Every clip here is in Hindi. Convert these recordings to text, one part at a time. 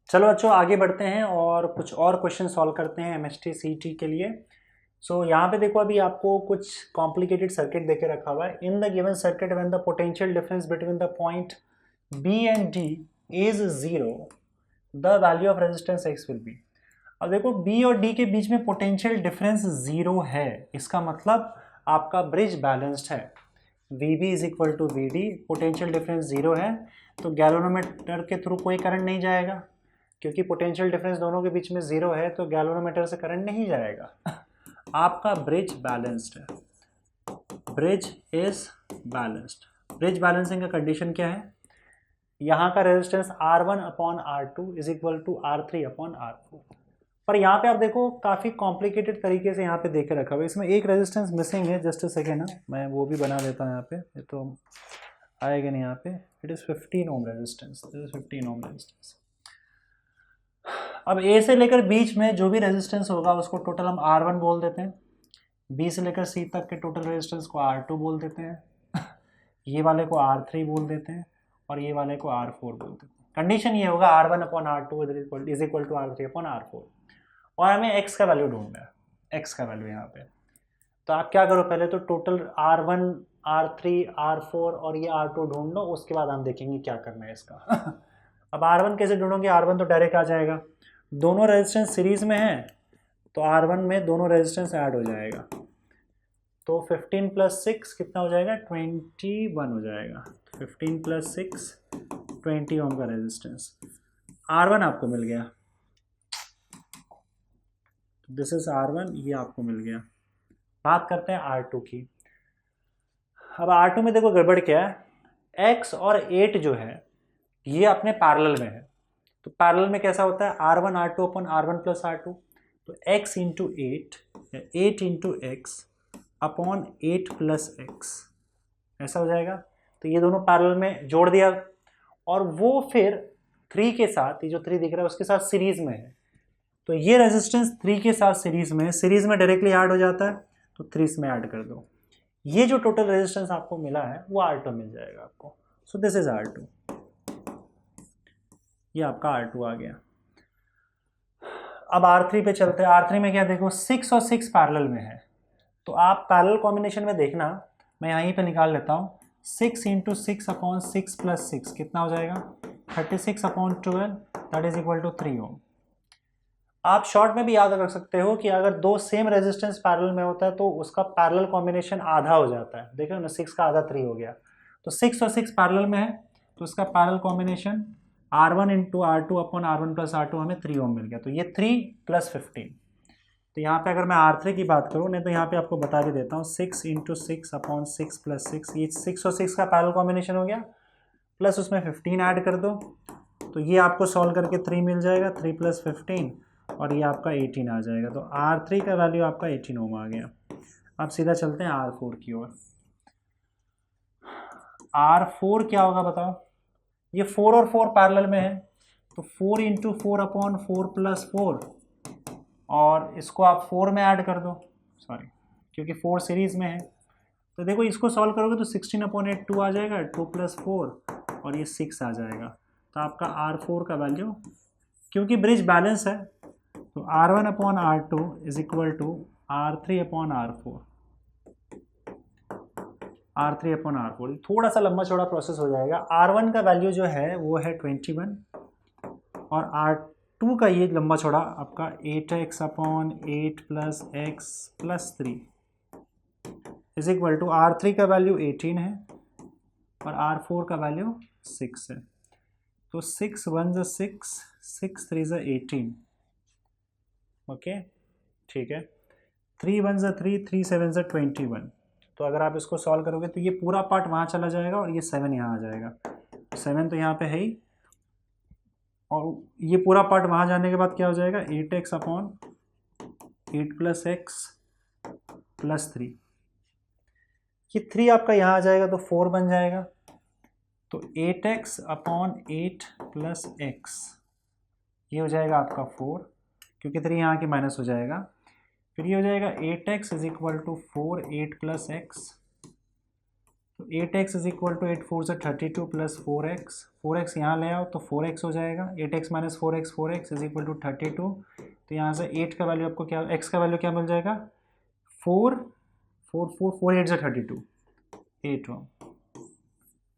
चलो बच्चों आगे बढ़ते हैं और कुछ और क्वेश्चन सॉल्व करते हैं एमएसटी सीईटी के लिए। यहाँ पे देखो अभी आपको कुछ कॉम्प्लिकेटेड सर्किट देके रखा हुआ है। In the given circuit when the potential difference between the point B and D is zero the value of resistance X will be. अब देखो बी और डी के बीच में पोटेंशियल डिफरेंस जीरो है, इसका मतलब आपका ब्रिज बैलेंस्ड है। V B is equal to V D, potential difference zero है तो गैल्वेनोमीटर के थ्रू कोई करंट नहीं जाएगा, क्योंकि पोटेंशियल डिफरेंस दोनों के बीच में जीरो है तो गैल्वेनोमीटर से करंट नहीं जाएगा। आपका ब्रिज बैलेंस्ड है, bridge is balanced. Bridge balancing का कंडीशन क्या है? यहाँ का resistance R1 upon R2 is equal to R3 upon R4। पर यहाँ पे आप देखो काफ़ी कॉम्प्लिकेटेड तरीके से यहाँ पे देख के रखा हुआ है, इसमें एक रेजिस्टेंस मिसिंग है। जस्ट अ सेकेंड ना, मैं वो भी बना देता हूँ यहाँ पे, ये तो आएगा नहीं यहाँ पे। It is 15 ohm resistance, this is 15 ohm resistance. अब ए से लेकर बीच में जो भी रेजिस्टेंस होगा उसको टोटल हम R1 बोल देते हैं, बी से लेकर सी तक के टोटल रेजिस्टेंस को R2 बोल देते हैं, ये वाले को R3 बोल देते हैं और ये वाले को R4 बोल देते हैं। कंडीशन ये होगा R1 upon R2 is equal to R3 upon R4। और हमें x का वैल्यू ढूंढना है, x का वैल्यू यहाँ पे। तो आप क्या करो, पहले तो टोटल R1 R3 R4 और ये R2 ढूंढ लो, उसके बाद हम देखेंगे क्या करना है इसका। अब R1 कैसे ढूंढोगे? R1 तो डायरेक्ट आ जाएगा, दोनों रेजिस्टेंस सीरीज में हैं तो R1 में दोनों रेजिस्टेंस ऐड हो जाएगा, तो 15 प्लस 6 कितना हो जाएगा? 21 हो जाएगा। 15 प्लस 6 20 ओम का रेजिस्टेंस, R1 आपको मिल गया। दिस इज R1, ये आपको मिल गया। बात करते हैं R2 की। अब R2 में देखो गड़बड़ क्या है, X और 8 जो है ये अपने पैरेलल में है। तो पैरेलल में कैसा होता है? R1 R2 अपन R1 प्लस R2, तो X इंटू 8 या 8 into x upon 8 plus x, ऐसा हो जाएगा। तो ये दोनों पैरेलल में जोड़ दिया और वो फिर 3 के साथ, ये जो 3 दिख रहा है उसके साथ सीरीज में है, तो ये रेजिस्टेंस 3 के साथ सीरीज में डायरेक्टली ऐड हो जाता है, तो 3 में ऐड कर दो। ये जो टोटल रेजिस्टेंस आपको मिला है वो R2 मिल जाएगा आपको। सो दिस इज R2, ये आपका R2 आ गया। अब R3 पे चलते हैं। R3 में क्या देखो, 6 और 6 पैरेलल में है, तो आप पैरेलल कॉम्बिनेशन में देखना, मैं यहीं पे निकाल लेता हूँ। 6 इंटू 6 अपॉन 6 प्लस 6 कितना हो जाएगा? 36 upon 12, that is equal to 3 ohm. आप शॉर्ट में भी याद रख सकते हो कि अगर दो सेम रेजिस्टेंस पैरेलल में होता है तो उसका पैरेलल कॉम्बिनेशन आधा हो जाता है। देखो ना, 6 का आधा 3 हो गया, तो 6 और 6 पैरेलल में है तो उसका parallel combination R1 into R2 upon R1 plus R2 हमें 3 ओम मिल गया, तो ये 3 प्लस 15। तो यहाँ पे अगर मैं R3 की बात करूँ, नहीं तो यहाँ पे आपको बता भी देता हूँ, 6 इंटू 6 अपॉन 6 प्लस 6, ये 6 और 6 का पैरेलल कॉम्बिनेशन हो गया, प्लस उसमें 15 ऐड कर दो, तो ये आपको सॉल्व करके 3 मिल जाएगा, 3 प्लस 15 और ये आपका 18 आ जाएगा। तो R3 का वैल्यू आपका 18 ओम आ गया। अब सीधा चलते हैं R4 की ओर। R4 क्या होगा बताओ? ये 4 और 4 पैरेलल में है, तो 4 इंटू 4 अपॉन 4 प्लस 4, और इसको आप 4 में ऐड कर दो, सॉरी क्योंकि 4 सीरीज में है। तो देखो इसको सॉल्व करोगे तो 16 अपॉन 8 2 आ जाएगा, 2 प्लस 4 और ये 6 आ जाएगा। तो आपका R4 का वैल्यू, क्योंकि ब्रिज बैलेंस है, तो R1 upon R2 is equal to R3 upon R4, R3 upon R4। थोड़ा सा लंबा चौड़ा प्रोसेस हो जाएगा। R1 का वैल्यू जो है वो है 21 और R2 का ये लंबा चौड़ा आपका 8x upon 8 plus X plus 3 is equal to R3 का वैल्यू 18 है और R4 का वैल्यू 6 है। तो 6 1 ज़ा 6, 6 3 ज़ा 18, ओके ठीक है। 3 1 ज़ा 3, 3 7 ज़ा 21। तो अगर आप इसको सॉल्व करोगे तो ये पूरा पार्ट वहाँ चला जाएगा और ये 7 यहाँ आ जाएगा। 7 तो यहाँ पे है ही, और ये पूरा पार्ट वहाँ जाने के बाद क्या हो जाएगा? 8x upon 8 plus X plus 3, ये 3 आपका यहाँ आ जाएगा तो 4 बन जाएगा। तो 8x अपॉन 8 प्लस एक्स, ये हो जाएगा आपका 4, क्योंकि 3 यहाँ की माइनस हो जाएगा। फिर ये हो जाएगा 8x is equal to 4 8 plus X तो 8x इज इक्वल टू 8 4 से 32 प्लस 4x, 4x यहाँ ले आओ तो 4x हो जाएगा, 8x minus 4x is equal to 32। तो यहाँ से 8 का वैल्यू आपको क्या, x का वैल्यू क्या मिल जाएगा, 4 4 4 4 8 से 32, 8 ओम।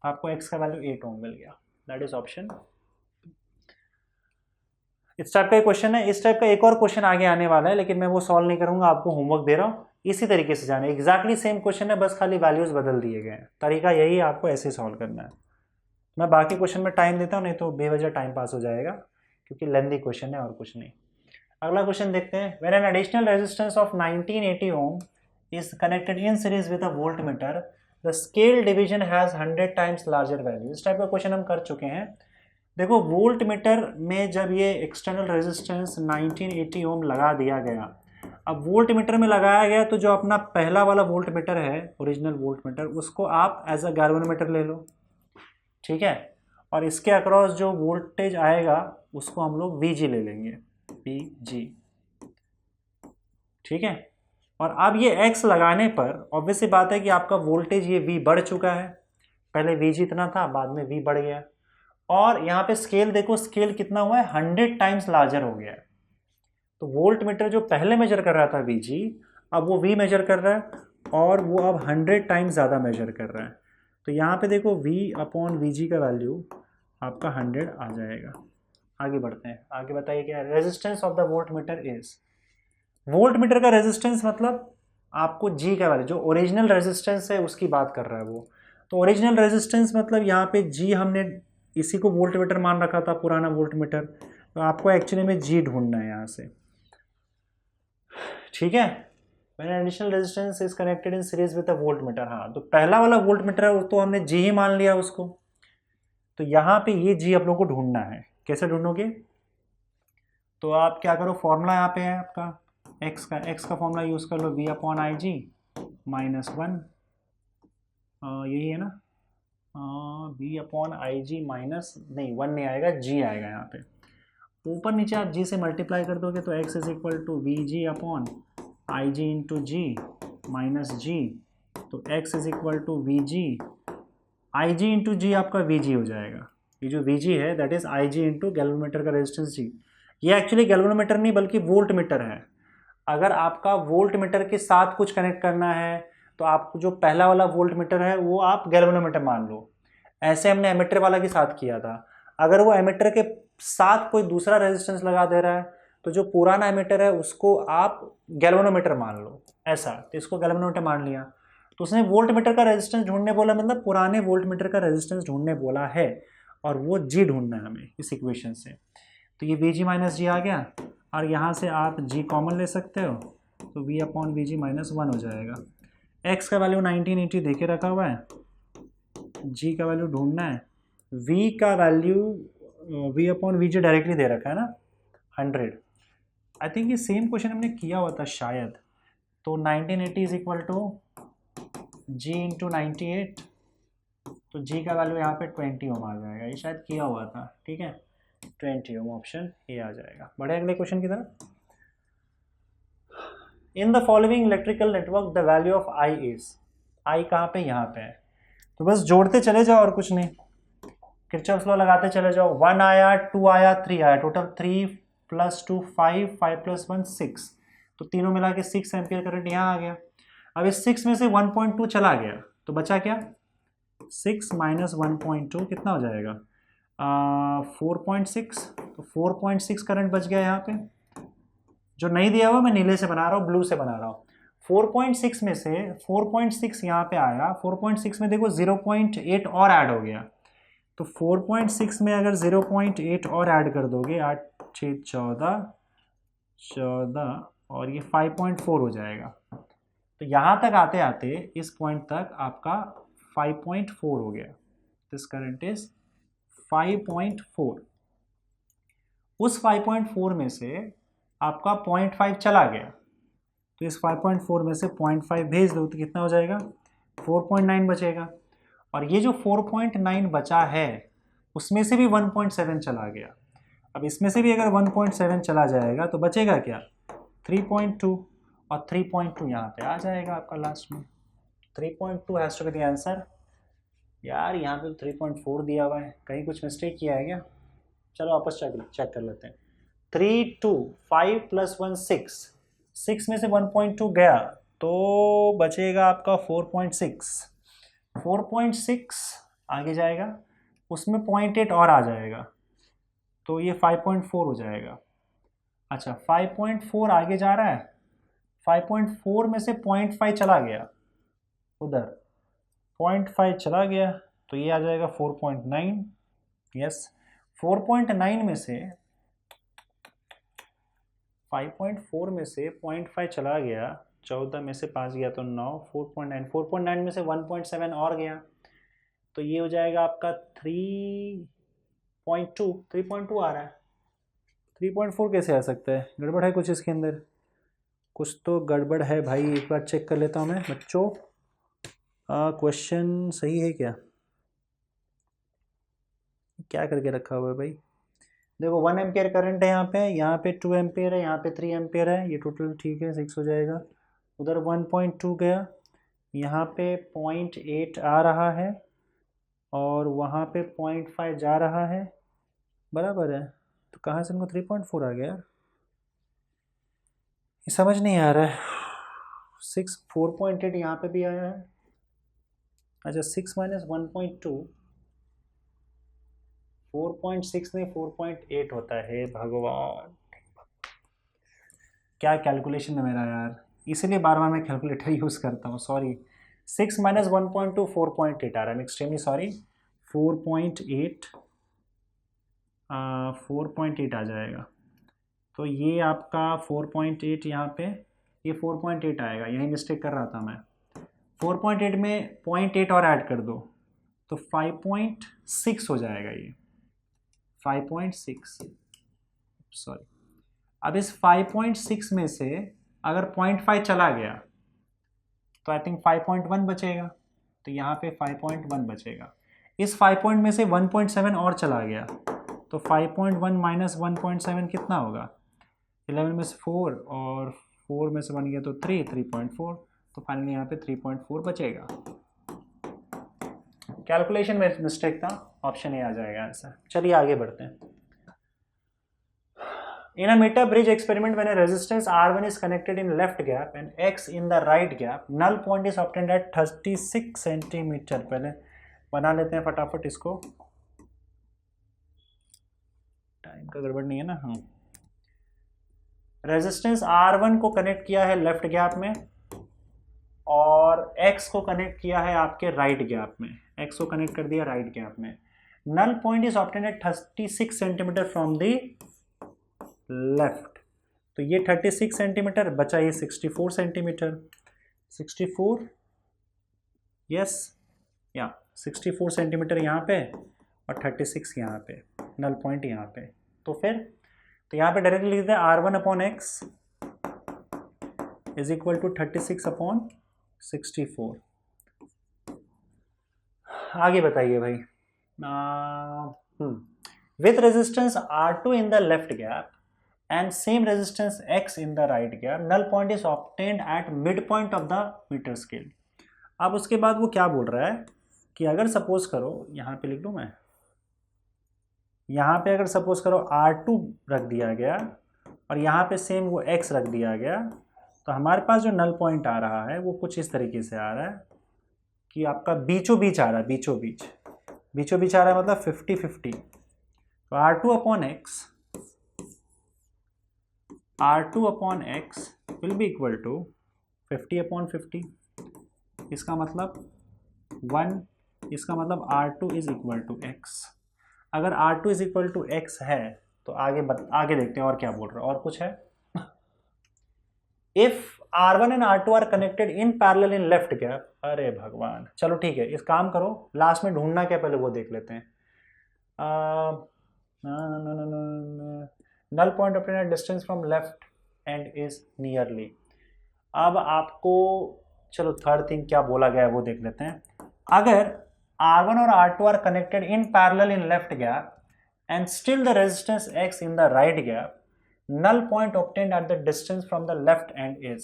आपको x का वैल्यू 8 ओम मिल गया। That is option. इस टाइप का एक क्वेश्चन है। इस टाइप का एक और क्वेश्चन आगे आने वाला है, लेकिन मैं वो सॉल्व नहीं करूंगा, आपको होमवर्क दे रहा हूँ। इसी तरीके से जाना है, एग्जैक्टली सेम क्वेश्चन है, बस खाली वैल्यूज बदल दिए गए हैं। तरीका यही है, आपको ऐसे सॉल्व करना है। मैं बाकी क्वेश्चन में टाइम देता हूँ, नहीं तो बेवजह टाइम पास हो जाएगा, क्योंकि लेंथी क्वेश्चन है और कुछ नहीं। अगला क्वेश्चन देखते हैं। When an additional resistance of 1980 ohm is connected in series with a voltmeter, the scale division has 100 times larger value. इस टाइप का क्वेश्चन हम कर चुके हैं। देखो, वोल्ट मीटर में जब ये एक्सटर्नल रेजिस्टेंस 1980 ओम लगा दिया गया, अब वोल्ट मीटर में लगाया गया, तो जो अपना पहला वाला वोल्ट मीटर है, ओरिजिनल वोल्ट मीटर, उसको आप एज अ गैल्वेनोमीटर ले लो, ठीक है। और इसके अक्रॉस जो वोल्टेज आएगा उसको हम लोग VG ले लेंगे, VG, ठीक है। और अब ये X लगाने पर ऑब्वियस सी बात है कि आपका वोल्टेज ये V बढ़ चुका है। पहले VG इतना था, बाद में V बढ़ गया। और यहाँ पे स्केल देखो, स्केल कितना हुआ है, 100 टाइम्स लार्जर हो गया है। तो वोल्ट मीटर जो पहले मेजर कर रहा था VG, अब वो V मेजर कर रहा है, और वो अब 100 टाइम्स ज़्यादा मेजर कर रहा है। तो यहाँ पे देखो V अपॉन VG का वैल्यू आपका 100 आ जाएगा। आगे बढ़ते हैं, आगे बताइए क्या है। Resistance of the volt meter is, volt meter का रेजिस्टेंस मतलब आपको G का वैल्यू, जो ओरिजिनल रेजिस्टेंस है उसकी बात कर रहा है वो। तो ओरिजिनल रेजिस्टेंस मतलब यहाँ पे G हमने इसी को वोल्ट मीटर मान रखा था, पुराना वोल्ट मीटर। तो आपको एक्चुअली में G ढूंढना है यहाँ से, ठीक है। When additional resistance is connected in series with a volt meter, हाँ, तो पहला वाला वोल्ट मीटर है तो हमने G ही मान लिया उसको। तो यहाँ पे ये G आप लोगों को ढूंढना है। कैसे ढूंढोगे, तो आप क्या करो, फॉर्मूला यहाँ पे है आपका x का फॉर्मूला यूज कर लो, V अपॉन IG माइनस 1, यही है ना, V अपॉन IG माइनस, नहीं 1 नहीं आएगा, G आएगा यहाँ पे। ऊपर नीचे आप G से मल्टीप्लाई कर दोगे तो x is equal to VG upon IG into G minus G। तो x is equal to VG, IG into G आपका VG हो जाएगा। ये जो VG है that is IG into galvanometer का रेजिस्टेंस G। ये एक्चुअली गैल्वेनोमीटर नहीं बल्कि वोल्ट मीटर है। अगर आपका वोल्ट मीटर के साथ कुछ कनेक्ट करना है तो आपको जो पहला वाला वोल्ट मीटर है वो आप गैल्वेनोमीटर मान लो। ऐसे हमने एमीटर वाला के साथ किया था। अगर वो एमीटर के साथ कोई दूसरा रेजिस्टेंस लगा दे रहा है तो जो पुराना एमीटर है उसको आप गैल्वेनोमीटर मान लो, ऐसा। तो इसको गैल्वेनोमीटर मान लिया। तो उसने वोल्ट मीटर का रेजिस्टेंस ढूंढने बोला, मतलब पुराने वोल्ट मीटर का रेजिस्टेंस ढूंढने बोला है, और वो G ढूंढना है हमें इस इक्वेशन से। तो ये VG माइनस G आ गया, और यहाँ से आप G कॉमन ले सकते हो, तो V अपॉन VG माइनस 1 हो जाएगा। X का वैल्यू 1980 देके रखा हुआ है, G का वैल्यू ढूंढना है। V का value V upon VG directly दे रखा है ना, 100। आई थिंक ये सेम क्वेश्चन हमने किया हुआ था शायद। तो 1980 is equal to G into 98, तो G का वैल्यू यहाँ पे 20 ओम आ जाएगा। ये शायद किया हुआ था, ठीक है, 20 ओम, ऑप्शन ये आ जाएगा। बढ़े अगले क्वेश्चन की तरफ। In the following electrical network the value of I is, I कहाँ पे, यहाँ पे है। तो बस जोड़ते चले जाओ और कुछ नहीं, किरचॉफ्स लॉ लगाते चले जाओ। 1 आया, 2 आया, 3 आया, टोटल 3 प्लस 2 5, 5 प्लस 1 6, तो तीनों मिला के 6 एम्पियर करंट यहाँ आ गया। अब इस 6 में से 1.2 चला गया, तो बचा क्या, 6 माइनस 1.2 कितना हो जाएगा, 4.6। तो 4.6 करंट बच गया यहाँ पे। जो नहीं दिया हुआ मैं नीले से बना रहा हूँ, ब्लू से बना रहा हूँ। 4.6 में से 4.6 यहाँ पे आया, 4.6 में देखो 0.8 और ऐड हो गया। तो 4.6 में अगर 0.8 और ऐड कर दोगे, 8 6 14 और ये 5.4 हो जाएगा। तो यहाँ तक आते आते इस पॉइंट तक आपका 5.4 हो गया। This current is 5.4। उस 5.4 में से आपका 0.5 चला गया, तो इस 5.4 में से 0.5 भेज दो तो कितना हो जाएगा, 4.9 बचेगा। और ये जो 4.9 बचा है उसमें से भी 1.7 चला गया। अब इसमें से भी अगर 1.7 चला जाएगा तो बचेगा क्या, 3.2, और 3.2 यहाँ पे आ जाएगा आपका लास्ट में। 3.2 has to be the answer. यार यहाँ पे 3.4 दिया हुआ है, कहीं कुछ मिस्टेक किया है क्या? चलो वापस चेक कर लेते हैं। 3 2 5 + 1 6, 6 में से 1.2 गया तो बचेगा आपका 4.6, 4.6 आगे जाएगा, उसमें 0.8 और आ जाएगा तो ये 5.4 हो जाएगा। अच्छा 5.4 आगे जा रहा है, 5.4 में से 0.5 चला गया उधर, 0.5 चला गया तो ये आ जाएगा 4.9। यस 4.9 में से 5.4 में से 0.5 चला गया, 14 में से 5 गया तो 9, 4.9, 4.9 में से 1.7 और गया तो ये हो जाएगा आपका 3.2, 3.2 आ रहा है। 3.4 कैसे आ सकता है? गड़बड़ है कुछ इसके अंदर, कुछ तो गड़बड़ है भाई। एक बार चेक कर लेता हूँ मैं बच्चों, क्वेश्चन सही है क्या? क्या करके रखा हुआ है भाई? देखो 1 एम्पियर करंट है यहाँ पे 2 एम्पियर है, यहाँ पे 3 एम्पियर है, ये टोटल ठीक है 6 हो जाएगा। उधर 1.2 गया, यहाँ पे 0.8 आ रहा है और वहाँ पे 0.5 जा रहा है, बराबर है। तो कहाँ से इनको 3.4 आ गया? ये समझ नहीं आ रहा है। 4.8 यहाँ पे भी आया है। अच्छा 6 - 1.2, 4.6 नहीं 4.8 होता है। भगवान क्या कैलकुलेशन है मेरा यार, इसीलिए बार बार मैं कैलकुलेटर यूज़ करता हूँ, सॉरी। 6 - 1.2 4.8 आ रहा है, एक्सट्रीमली सॉरी। 4.8 4.8 आ जाएगा तो ये आपका 4.8 यहाँ पे, ये 4.8 आएगा, यही मिस्टेक कर रहा था मैं। 4.8 में 0.8 और ऐड कर दो तो 5.6 हो जाएगा ये, 5.6 सॉरी। अब इस 5.6 में से अगर 0.5 चला गया तो आई थिंक 5.1 बचेगा, तो यहाँ पे 5.1 बचेगा। इस 5 में से 1.7 और चला गया तो 5.1 - 1.7 कितना होगा? 11 में से 4 और 4 में से 1 गया तो 3, 3.4, तो फाइनली यहाँ पे 3.4 बचेगा। कैलकुलेशन में मिस्टेक था, ऑप्शन ए आ जाएगा आंसर। चलिए आगे बढ़ते हैं। In a meter bridge experiment, when a resistance R1 is connected in left gap and X in the right gap, null point is obtained at 36 centimetre. पहले बना लेते हैं फटाफट इसको, टाइम का गड़बड़ नहीं है ना। हाँ, रेजिस्टेंस R1 को कनेक्ट किया है लेफ्ट गैप में और X को कनेक्ट किया है आपके राइट गैप में, X को कनेक्ट कर दिया राइट गैप में। Null point is obtained at 36 centimetre from the left, तो ये 36 सेंटीमीटर बचा, ये 64 सेंटीमीटर, 64 यस या 64 सेंटीमीटर यहाँ पे और 36 यहाँ पे, नल पॉइंट यहाँ पे। तो फिर तो यहाँ पे डायरेक्टली लिख देते हैं R1/X इज इक्वल टू 36/64। आगे बताइए भाई। With resistance R2 in the left gap and same resistance X in the right gap, null point is obtained at midpoint of the meter scale। अब उसके बाद वो क्या बोल रहा है कि अगर सपोज करो, यहाँ पे लिख लूँ मैं, यहाँ पे अगर सपोज करो R2 रख दिया गया और यहाँ पे सेम वो X रख दिया गया, तो हमारे पास जो नल पॉइंट आ रहा है वो कुछ इस तरीके से आ रहा है कि आपका बीचों बीच आ रहा है, बीचों बीच आ रहा है, मतलब 50-50। तो R2/X will be equal to 50/50। इसका मतलब 1, इसका मतलब R2 is equal to X। अगर R2 is equal to X है तो आगे देखते हैं और क्या बोल रहा है, और कुछ है। If R1 and R2 are connected in parallel in left gap, अरे भगवान, चलो ठीक है, इस काम करो, लास्ट में ढूंढना क्या पहले वो देख लेते हैं। Null point obtained at distance from left end is nearly। अब आपको चलो थर्ड थिंग क्या बोला गया है वो देख लेते हैं। अगर R1 और R2 are connected in parallel in left gap and still the resistance X in the right gap, null point obtained at the distance from the left end is।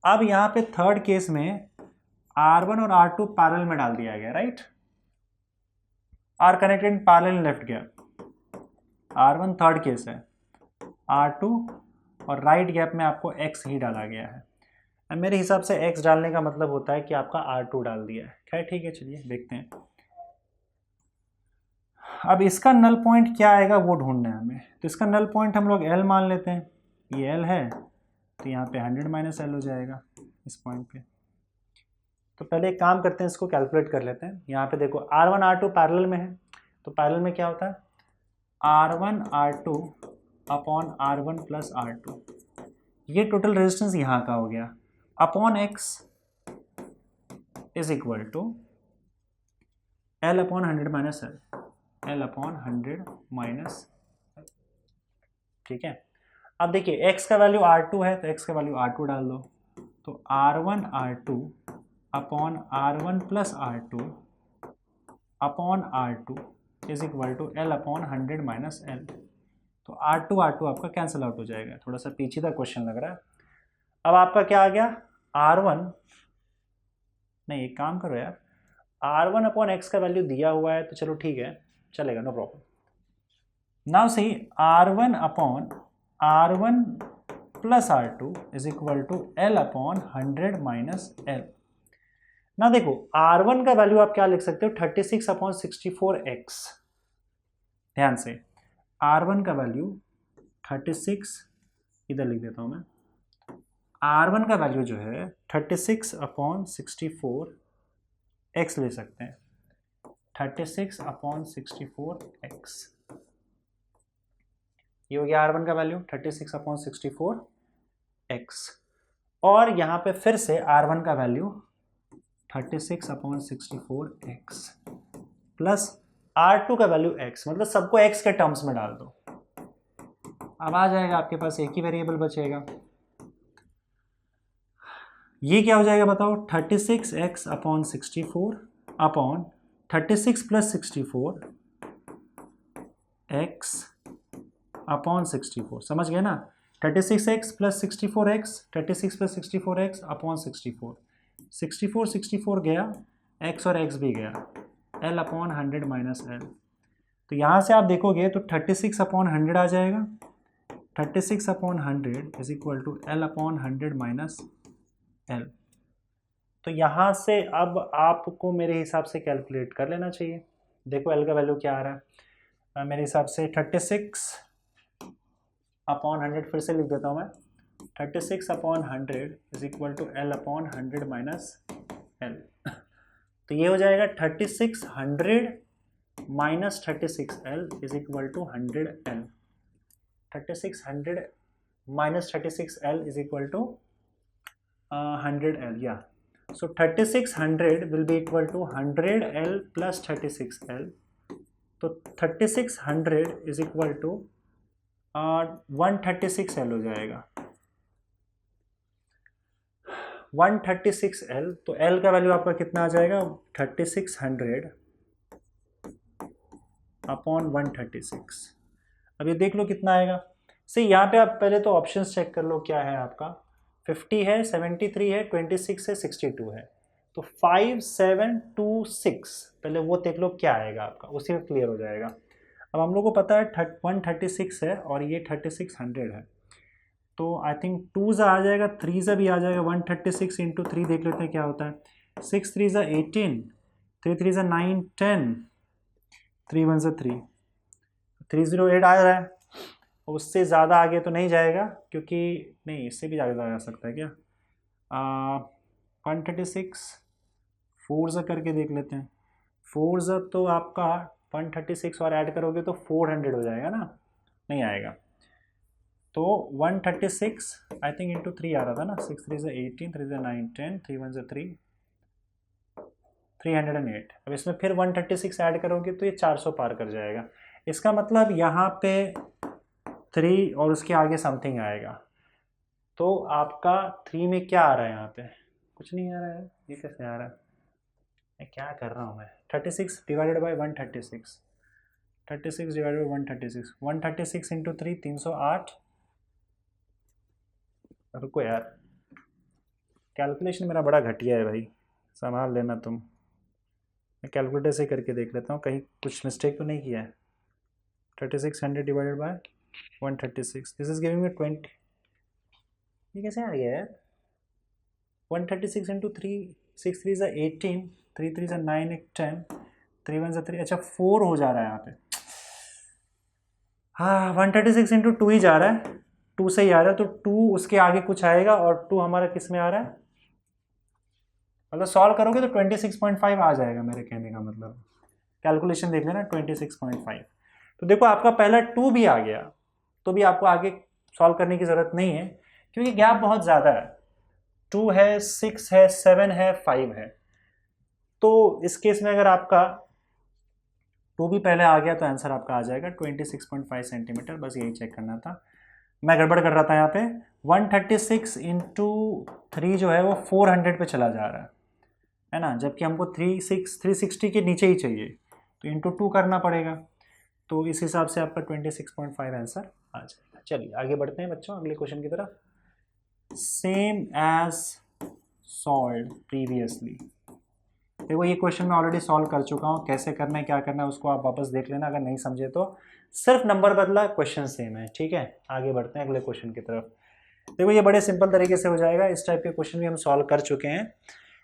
अब यहाँ पे थर्ड केस में R1 और R2 पैरेलल में डाल दिया गया, right. Are connected in parallel left gap, R1 third case है, R2 और राइट गैप में आपको X ही डाला गया है। अब मेरे हिसाब से X डालने का मतलब होता है कि आपका R2 डाल दिया है। खैर ठीक है, चलिए देखते हैं। अब इसका नल पॉइंट क्या आएगा वो ढूंढना है हमें। तो इसका नल पॉइंट हम लोग L मान लेते हैं, ये L है, तो यहाँ पे 100 माइनस L हो जाएगा इस पॉइंट पे। तो पहले एक काम करते हैं, इसको कैलकुलेट कर लेते हैं। यहाँ पे देखो R1 R2 पैरेलल में है, तो पैरेलल में क्या होता है, R1 R2 upon R1 plus R2, ये टोटल रेजिस्टेंस यहाँ का हो गया, upon X is equal to L upon 100 minus L upon 100 minus, ठीक है। अब देखिए X का वैल्यू R2 है, तो X का वैल्यू R2 डाल दो, तो R1 R2 upon R1 plus R2 upon R2 is equal to L upon 100 minus L। तो R2 आपका कैंसिल आउट हो जाएगा। थोड़ा सा पीछे क्वेश्चन लग रहा है। अब आपका क्या आ गया, R1, नहीं एक काम करो यार, R1 अपॉन X का वैल्यू दिया हुआ है तो चलो ठीक है, चलेगा, नो प्रॉब्लम। नाउ सही, R1 upon R1 plus R2 is equal to L upon 100 minus L। ना देखो R1 का वैल्यू आप क्या लिख सकते हो, 36 अपॉन 64x। ध्यान से, R1 का वैल्यू 36, इधर लिख देता हूं मैं, R1 का वैल्यू जो है 36 अपॉन 64x ले सकते हैं, 36 अपॉन 64x, ये हो गया R1 का वैल्यू 36 अपॉन 64x। और यहाँ पे फिर से R1 का value 36 upon 64x plus R2 का वैल्यू x, मतलब सबको x के टर्म्स में डाल दो। अब आ जाएगा आपके पास एक ही वेरिएबल बचेगा, ये क्या हो जाएगा बताओ, 36x upon 64 upon 36 plus 64 x upon 64, समझ गए ना, 36x plus 64x, 36 plus 64x upon 64 गया, x और x भी गया, L अपॉन 100 माइनस L। तो यहाँ से आप देखोगे तो 36 अपॉन 100 आ जाएगा, 36 upon 100 is equal to L upon 100 minus L। तो यहाँ से अब आपको मेरे हिसाब से कैलकुलेट कर लेना चाहिए। देखो L का वैल्यू क्या आ रहा है, मेरे हिसाब से 36 अपॉन 100, फिर से लिख देता हूँ मैं, 36 upon 100 is equal to L upon 100 minus L। तो ये हो जाएगा 3600 minus 36L is equal to 100L। 3600 minus 36L is equal to 100L, या so 3600 will be equal to 100L plus 36L। तो 3600 is equal to 136L हो जाएगा, 136L। तो L का वैल्यू आपका कितना आ जाएगा, 3600 अपॉन 136। अब ये देख लो कितना आएगा। सही, यहाँ पे आप पहले तो ऑप्शंस चेक कर लो क्या है आपका, 50 है, 73 है, 26 है, 62 है। तो 5726 पहले वो देख लो क्या आएगा आपका, उसी में क्लियर हो जाएगा। अब हम लोग को पता है 136 है और ये 3600 है, तो आई थिंक 2 ज़ा आ जाएगा, 3 ज़ा भी आ जाएगा। 136 इंटू 3 देख लेते हैं क्या होता है, 6 3 ज़ा 18, 3 3 ज़ा 9 10, 3 1 ज़ा 3, 308 आ रहा है। उससे ज़्यादा आगे तो नहीं जाएगा, क्योंकि नहीं, इससे भी ज़्यादा जा सकता है क्या, 136 4 ज़ा करके देख लेते हैं, 4 ज़ा तो आपका 136 और ऐड करोगे तो 400 हो जाएगा ना, नहीं आएगा। तो 136 आई थिंक इंटू 3 आ रहा था ना, 6 3 ज़ा 18, 3 ज़ा 9 10, 3 1 ज़ा 3, 308। अब इसमें फिर 136 ऐड करोगे तो ये 400 पार कर जाएगा। इसका मतलब यहाँ पे 3 और उसके आगे समथिंग आएगा। तो आपका 3 में क्या आ रहा है, यहाँ पे कुछ नहीं आ रहा है, ये कैसे आ रहा है, मैं क्या कर रहा हूँ मैं, 36 divided by 136, 36 divided by 136, 136 into 3 308। रुको यार, कैलकुलेशन मेरा बड़ा घटिया है भाई, संभाल लेना तुम, मैं कैलकुलेटर से करके देख लेता हूँ कहीं कुछ मिस्टेक तो नहीं किया है। 3600 divided by 136, this is giving me 20। ये कैसे आ गया यार? 136 इंटू 3, 6 3 ज़ा 18, 3 3 ज़ा 9 1 10, 3 1 ज़ा 3, अच्छा 4 हो जा रहा है यहाँ पे। हाँ 136 इंटू 2 ही जा रहा है, 2 से ही आ रहा है, तो 2 उसके आगे कुछ आएगा और 2 हमारा किस में आ रहा है, मतलब सॉल्व करोगे तो 26.5 आ जाएगा मेरे कहने का मतलब। कैलकुलेशन देख लेना 26.5। तो देखो आपका पहला 2 भी आ गया, तो भी आपको आगे सॉल्व करने की ज़रूरत नहीं है क्योंकि गैप बहुत ज़्यादा है। 2 है, 6 है, 7 है, 5 है। तो इस केस में अगर आपका 2 भी पहले आ गया तो आंसर आपका आ जाएगा 26.5 सेंटीमीटर। बस यही चेक करना था, मैं गड़बड़ कर रहा था यहाँ पे। 136 इंटू 3 जो है वो 400 पे चला जा रहा है ना, जबकि हमको 360 के नीचे ही चाहिए, तो इंटू 2 करना पड़ेगा। तो इस हिसाब से आपका 26.5 आंसर आ जाएगा। चलिए आगे बढ़ते हैं बच्चों अगले क्वेश्चन की तरफ। Same as solve previously. देखो ये क्वेश्चन मैं ऑलरेडी सॉल्व कर चुका हूँ, कैसे करना है क्या करना है उसको आप वापस देख लेना, अगर नहीं समझे तो। सिर्फ नंबर बदला, क्वेश्चन सेम है, ठीक है। आगे बढ़ते हैं अगले क्वेश्चन की तरफ। देखो ये बड़े सिंपल तरीके से हो जाएगा, इस टाइप के क्वेश्चन भी हम सॉल्व कर चुके हैं।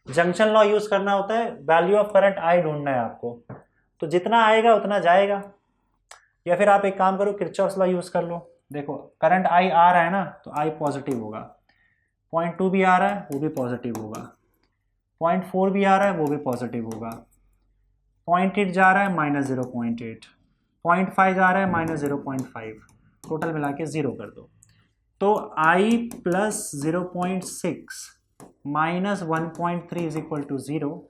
जंक्शन लॉ यूज करना होता है, वैल्यू ऑफ करंट आई ढूंढना है आपको, तो जितना आएगा उतना जाएगा। या फिर आप एक काम करो, किरचॉफ्स लॉ यूज कर लो। देखो करंट आई आ रहा है ना, तो आई पॉजिटिव होगा, 0.2 भी आ रहा है वो भी पॉजिटिव होगा, 0.4 भी आ रहा है वो भी पॉजिटिव होगा, 0.8 जा रहा है -0.8, 0.5 जा रहा है -0.5, टोटल मिला के 0 कर दो। तो i plus 0.6 minus 1.3 is equal to 0।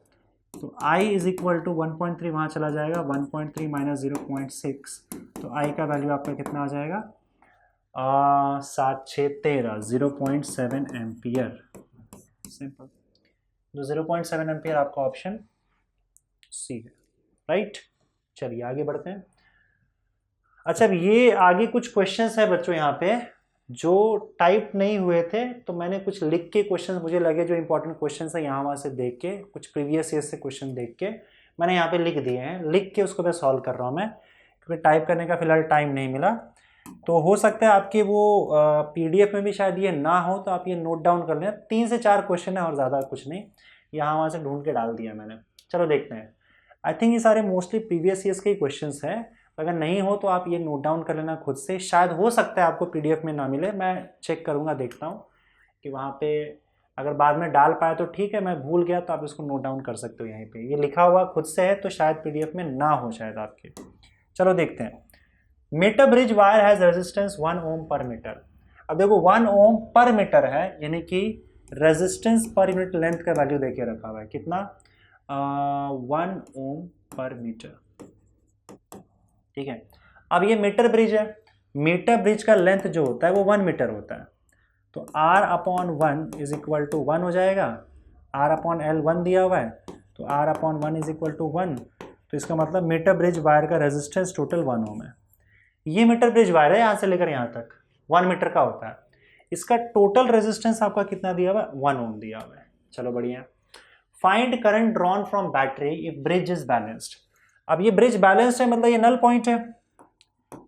तो i इज इक्वल टू 1.3 वहाँ चला जाएगा, 1.3 माइनस 0.6, तो i का वैल्यू आपका कितना आ जाएगा, 7 6 13, 0.7 एम्पियर। सिंपल, तो 0.7 एम्पियर आपका ऑप्शन सी है, राइट। चलिए आगे बढ़ते हैं। अच्छा अब ये आगे कुछ क्वेश्चंस है बच्चों यहाँ पे जो टाइप नहीं हुए थे, तो मैंने कुछ लिख के क्वेश्चन मुझे लगे जो इंपॉर्टेंट क्वेश्चन है यहाँ वहाँ से देख के, कुछ प्रीवियस ईयर से क्वेश्चन देख के मैंने यहाँ पे लिख दिए हैं, लिख के उसको मैं सॉल्व कर रहा हूँ मैं, क्योंकि टाइप करने का फिलहाल टाइम नहीं मिला। तो हो सकता है आपके वो PDF में भी शायद ये ना हो, तो आप ये नोट डाउन कर लें। 3 से 4 क्वेश्चन है और ज़्यादा कुछ नहीं, यहाँ वहाँ से ढूंढ के डाल दिया मैंने। चलो देखते हैं। आई थिंक ये सारे मोस्टली प्रीवियस ईयर्स के ही क्वेश्चन हैं, अगर नहीं हो तो आप ये नोट डाउन कर लेना खुद से, शायद हो सकता है आपको PDF में ना मिले, मैं चेक करूँगा, देखता हूँ कि वहाँ पे अगर बाद में डाल पाया तो ठीक है, मैं भूल गया तो आप इसको नोट डाउन कर सकते हो। यहीं पे ये लिखा हुआ खुद से है तो शायद PDF में ना हो शायद आपके। चलो देखते हैं। Metre bridge wire has resistance 1 ohm per metre. अब देखो 1 ओम पर मीटर है, यानी कि रेजिस्टेंस पर यूनिट लेंथ का वैल्यू देके रखा हुआ है, कितना 1 ओम पर मीटर, ठीक है। अब ये मीटर ब्रिज है, मीटर ब्रिज का लेंथ जो होता है वो 1 मीटर होता है, तो R/1 इज इक्वल टू 1 हो जाएगा। R/L 1 दिया हुआ है, तो R/1 इज इक्वल टू 1, तो इसका मतलब मीटर ब्रिज वायर का रेजिस्टेंस टोटल 1 ओम है। ये मीटर ब्रिज वायर है, यहाँ से लेकर यहाँ तक 1 मीटर का होता है, इसका टोटल रेजिस्टेंस आपका कितना दिया हुआ है, 1 ओम दिया हुआ है। चलो बढ़िया। Find current drawn from battery if bridge is balanced. अब ये ब्रिज बैलेंस्ड है, मतलब ये नल पॉइंट है,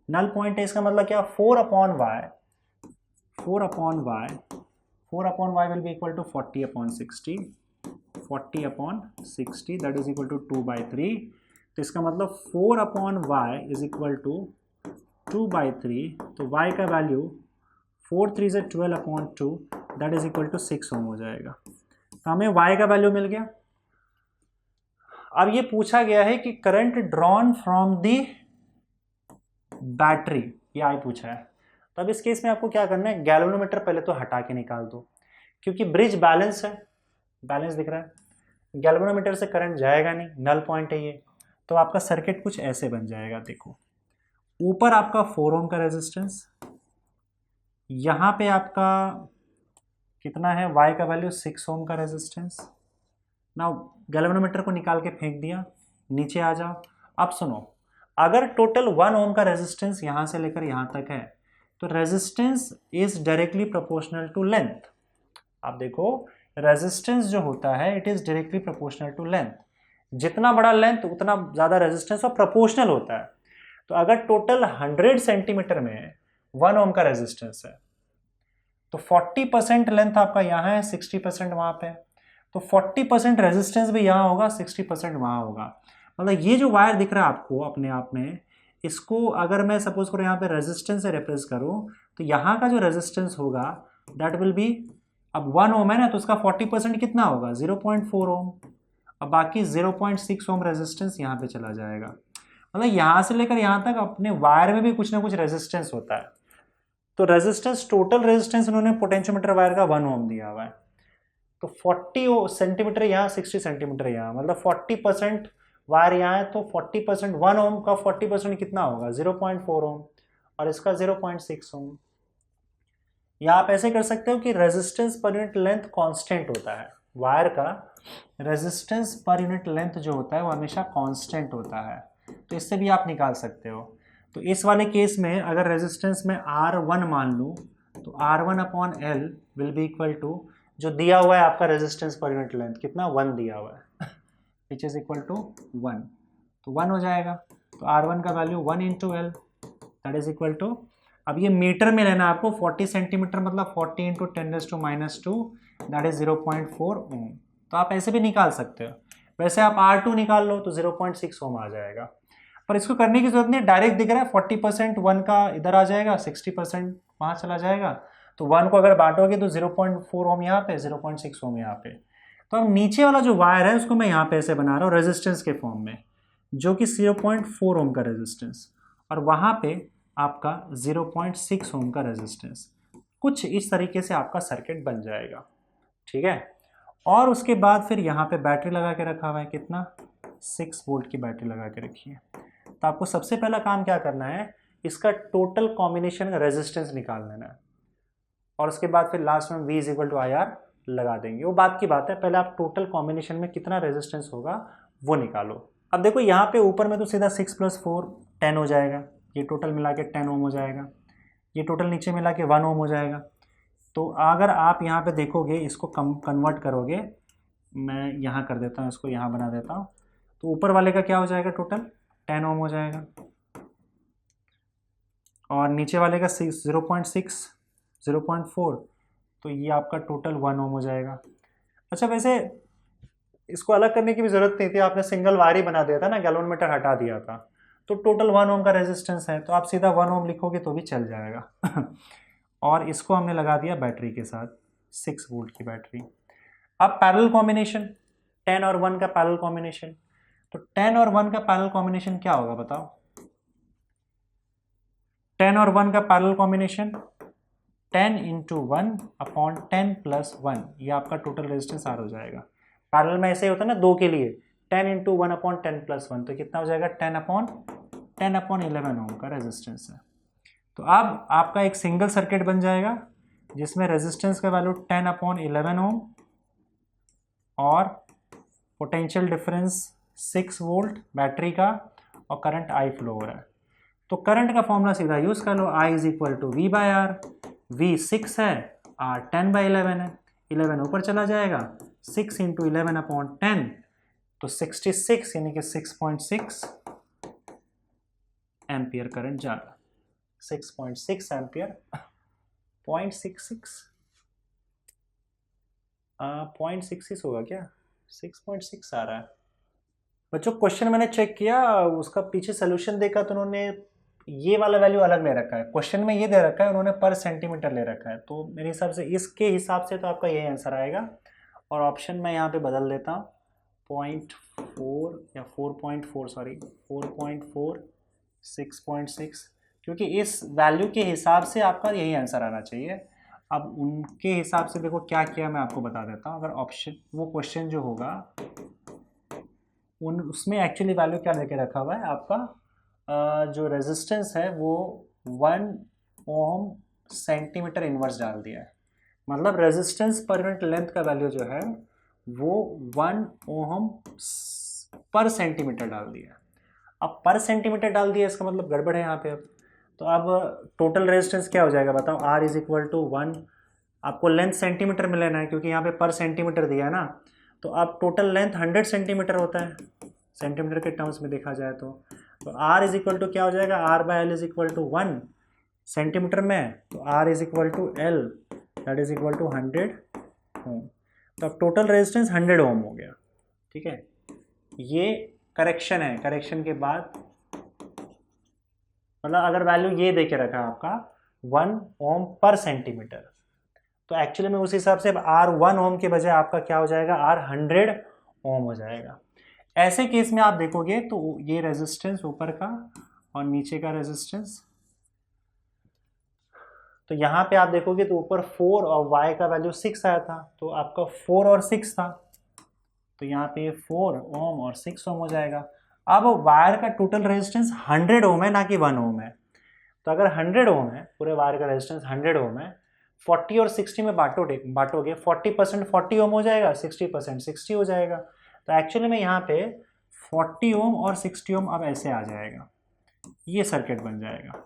नल पॉइंट है, इसका मतलब क्या, 4/y will be equal to 40/60, 40/60 that is equal to 2/3। तो इसका मतलब 4/y इज इक्वल टू 2/3, तो y का वैल्यू 4 3 से 12/2 दैट इज इक्वल टू 6 ओम हो जाएगा। तो हमें y का वैल्यू मिल गया। अब ये पूछा गया है कि current drawn from the battery, ये आई पूछा है। तो अब इस केस में आपको क्या करना है, गैल्वेनोमीटर पहले तो हटा के निकाल दो, क्योंकि ब्रिज बैलेंस है, बैलेंस दिख रहा है, गैल्वेनोमीटर से करंट जाएगा नहीं, नल पॉइंट है ये। तो आपका सर्किट कुछ ऐसे बन जाएगा, देखो ऊपर आपका 4 ओम का रेजिस्टेंस, यहाँ पे आपका कितना है, y का वैल्यू 6 ओम का रेजिस्टेंस। ना गैल्वेनोमीटर को निकाल के फेंक दिया, नीचे आ जाओ। अब सुनो, अगर टोटल 1 ओम का रेजिस्टेंस यहाँ से लेकर यहाँ तक है, तो resistance is directly proportional to length. आप देखो रेजिस्टेंस जो होता है it is directly proportional to length, जितना बड़ा लेंथ उतना ज़्यादा रेजिस्टेंस और प्रोपोर्शनल होता है। तो अगर टोटल 100 सेंटीमीटर में 1 ओम का रेजिस्टेंस है तो 40% लेंथ आपका यहाँ है, 60% वहाँ पे, तो 40% रेजिस्टेंस भी यहाँ होगा, 60% वहाँ होगा। मतलब ये जो वायर दिख रहा है आपको अपने आप में, इसको अगर मैं सपोज करूँ यहाँ पे रेजिस्टेंस से रिप्रेजेंट करूँ तो यहाँ का जो रेजिस्टेंस होगा दैट विल बी, अब 1 ओम है ना तो उसका 40% कितना होगा 0.4 ओम, अब बाकी 0.6 ओम रेजिस्टेंस यहाँ पे चला जाएगा। मतलब यहाँ से लेकर यहाँ तक अपने वायर में भी कुछ ना कुछ रेजिस्टेंस होता है। तो रेजिस्टेंस, टोटल रेजिस्टेंस उन्होंने पोटेंशियोमीटर वायर का 1 ओम दिया हुआ है। तो 40 सेंटीमीटर यहाँ, 60 सेंटीमीटर यहाँ, मतलब 40% वायर यहाँ है, तो 40% 1 ओम का 40% कितना होगा 0.4 ओम, और इसका 0.6 ओम। या आप ऐसे कर सकते हो कि resistance per unit length constant होता है, वायर का रेजिस्टेंस पर यूनिट लेंथ जो होता है वो हमेशा कांस्टेंट होता है, तो इससे भी आप निकाल सकते हो। तो इस वाले केस में अगर रेजिस्टेंस में R1 मान लूँ तो R1/L will be equal to, जो दिया हुआ है आपका रेजिस्टेंस पर यूनिट लेंथ कितना 1 दिया हुआ है विच इज इक्वल टू 1, तो 1 हो जाएगा। तो R1 का value 1 into L that is equal to, अब ये मीटर में लेना आपको, 40 सेंटीमीटर मतलब 40 इंटू 10⁻², दैट इज 0.4 ओम। तो आप ऐसे भी निकाल सकते हो। वैसे आप R2 निकाल लो तो 0.6 ओम आ जाएगा, पर इसको करने की जरूरत नहीं, डायरेक्ट दिख रहा है 40% 1 का इधर आ जाएगा, 60% वहाँ चला जाएगा। तो 1 को अगर बांटोगे तो 0.4 ओम यहाँ पे, 0.6 ओम यहाँ पे। तो अब नीचे वाला जो वायर है उसको मैं यहाँ पे ऐसे बना रहा हूँ रेजिस्टेंस के फॉर्म में, जो कि 0.4 ओम का रेजिस्टेंस, और वहाँ पे आपका 0.6 ओम का रेजिस्टेंस। कुछ इस तरीके से आपका सर्किट बन जाएगा, ठीक है। और उसके बाद फिर यहाँ पे बैटरी लगा के रखा हुआ है, कितना 6 वोल्ट की बैटरी लगा के रखी है। तो आपको सबसे पहला काम क्या करना है, इसका टोटल कॉम्बिनेशन का रेजिस्टेंस निकाल लेना है, और उसके बाद फिर लास्ट में V = IR लगा देंगे, वो बात की बात है। पहले आप टोटल कॉम्बिनेशन में कितना रेजिस्टेंस होगा वो निकालो। अब देखो यहाँ पे ऊपर में तो सीधा 6 + 4 10 हो जाएगा, ये टोटल मिला के 10 ओम हो जाएगा, ये टोटल नीचे मिला के 1 ओम हो जाएगा। तो अगर आप यहाँ पे देखोगे, इसको कन्वर्ट करोगे, मैं यहाँ कर देता हूँ, इसको यहाँ बना देता हूँ, तो ऊपर वाले का क्या हो जाएगा टोटल 10 ओम हो जाएगा, और नीचे वाले का 0.6 0.4, तो ये आपका टोटल 1 ओम हो जाएगा। अच्छा, वैसे इसको अलग करने की भी ज़रूरत नहीं थी, आपने सिंगल वायर ही बना दिया था ना, गैल्वेनोमीटर हटा दिया था, तो टोटल 1 ओम का रेजिस्टेंस है, तो आप सीधा 1 ओम लिखोगे तो भी चल जाएगा और इसको हमने लगा दिया बैटरी के साथ, 6 वोल्ट की बैटरी। अब पैरेलल कॉम्बिनेशन, 10 और 1 का पैरेलल कॉम्बिनेशन, तो 10 और 1 का पैरेलल कॉम्बिनेशन क्या होगा बताओ। 10 और 1 का पैरेलल कॉम्बिनेशन 10 × 1/10 + 1, ये आपका टोटल रेजिस्टेंस R हो जाएगा। पैरेलल में ऐसे ही होता है ना, 2 के लिए 10 × 1/10 + 1, तो कितना हो जाएगा 10/11 ओम का रेजिस्टेंस है। तो अब आपका एक सिंगल सर्किट बन जाएगा जिसमें रेजिस्टेंस का वैल्यू 10/11 ओम और पोटेंशियल डिफरेंस 6 वोल्ट बैटरी का, और करंट I फ्लो हो रहा है। तो करंट का फॉर्मूला सीधा यूज कर लो, I = V/R, V 6 है, R 10/11 है, 11 ऊपर चला जाएगा, 6 × 11/10, तो 66 यानी कि 6.6 एम्पियर करंट जा रहा है, 6.6 एम्पियर, 0.66 0.66 होगा क्या, 6.6 आ रहा है। बच्चों क्वेश्चन मैंने चेक किया, उसका पीछे सोल्यूशन देखा तो उन्होंने ये वाला वैल्यू अलग ले रखा है, क्वेश्चन में ये दे रखा है, उन्होंने पर सेंटीमीटर ले रखा है, तो मेरे हिसाब से इसके हिसाब से तो आपका यही आंसर आएगा। और ऑप्शन मैं यहाँ पे बदल देता हूँ, 0.4 या 4.4 सॉरी 4.4 6.6, क्योंकि इस वैल्यू के हिसाब से आपका यही आंसर आना चाहिए। अब उनके हिसाब से देखो क्या किया, मैं आपको बता देता हूँ। अगर ऑप्शन, वो क्वेश्चन जो होगा उसमें एक्चुअली वैल्यू क्या लेके रखा हुआ है आपका, जो रेजिस्टेंस है वो 1 ओम सेंटीमीटर इनवर्स डाल दिया है, मतलब रेजिस्टेंस पर यूनिट लेंथ का वैल्यू जो है वो 1 ओम पर सेंटीमीटर डाल दिया। अब पर सेंटीमीटर डाल दिया, इसका मतलब गड़बड़ है यहाँ पे। अब तो अब टोटल रेजिस्टेंस क्या हो जाएगा बताओ, R = 1, आपको लेंथ सेंटीमीटर में लेना है क्योंकि यहाँ पे पर सेंटीमीटर दिया है ना, तो अब टोटल लेंथ 100 सेंटीमीटर होता है, सेंटीमीटर के टर्म्स में देखा जाए तो आर इज इक्वल टू क्या हो जाएगा, R by L is equal to 1 centimetre में, तो R is equal to L that is equal to 100 ohm. तो अब टोटल रेजिस्टेंस 100 ओम हो गया। ठीक है, ये करेक्शन है, करेक्शन के बाद मतलब अगर वैल्यू ये दे के रखा है आपका 1 ओम पर सेंटीमीटर, तो एक्चुअली में उस हिसाब से आर 1 ओम के बजाय आपका क्या हो जाएगा, आर 100 ओम हो जाएगा। ऐसे केस में आप देखोगे तो ये रेजिस्टेंस ऊपर का और नीचे का रेजिस्टेंस, तो यहाँ पे आप देखोगे तो ऊपर 4 और y का वैल्यू 6 आया था, तो आपका 4 और 6 था, तो यहाँ पे 4 ओम और 6 ओम हो जाएगा। अब वायर का टोटल रेजिस्टेंस 100 ओम है, ना कि 1 ओम है। तो अगर 100 ओम है, पूरे वायर का रेजिस्टेंस 100 ओम है, 40 और 60 में बांटोगे 40% 40 ओम हो जाएगा, 60% 60 हो जाएगा। तो एक्चुअली में यहाँ पे 40 ओम और 60 ओम अब ऐसे आ जाएगा, ये सर्किट बन जाएगा।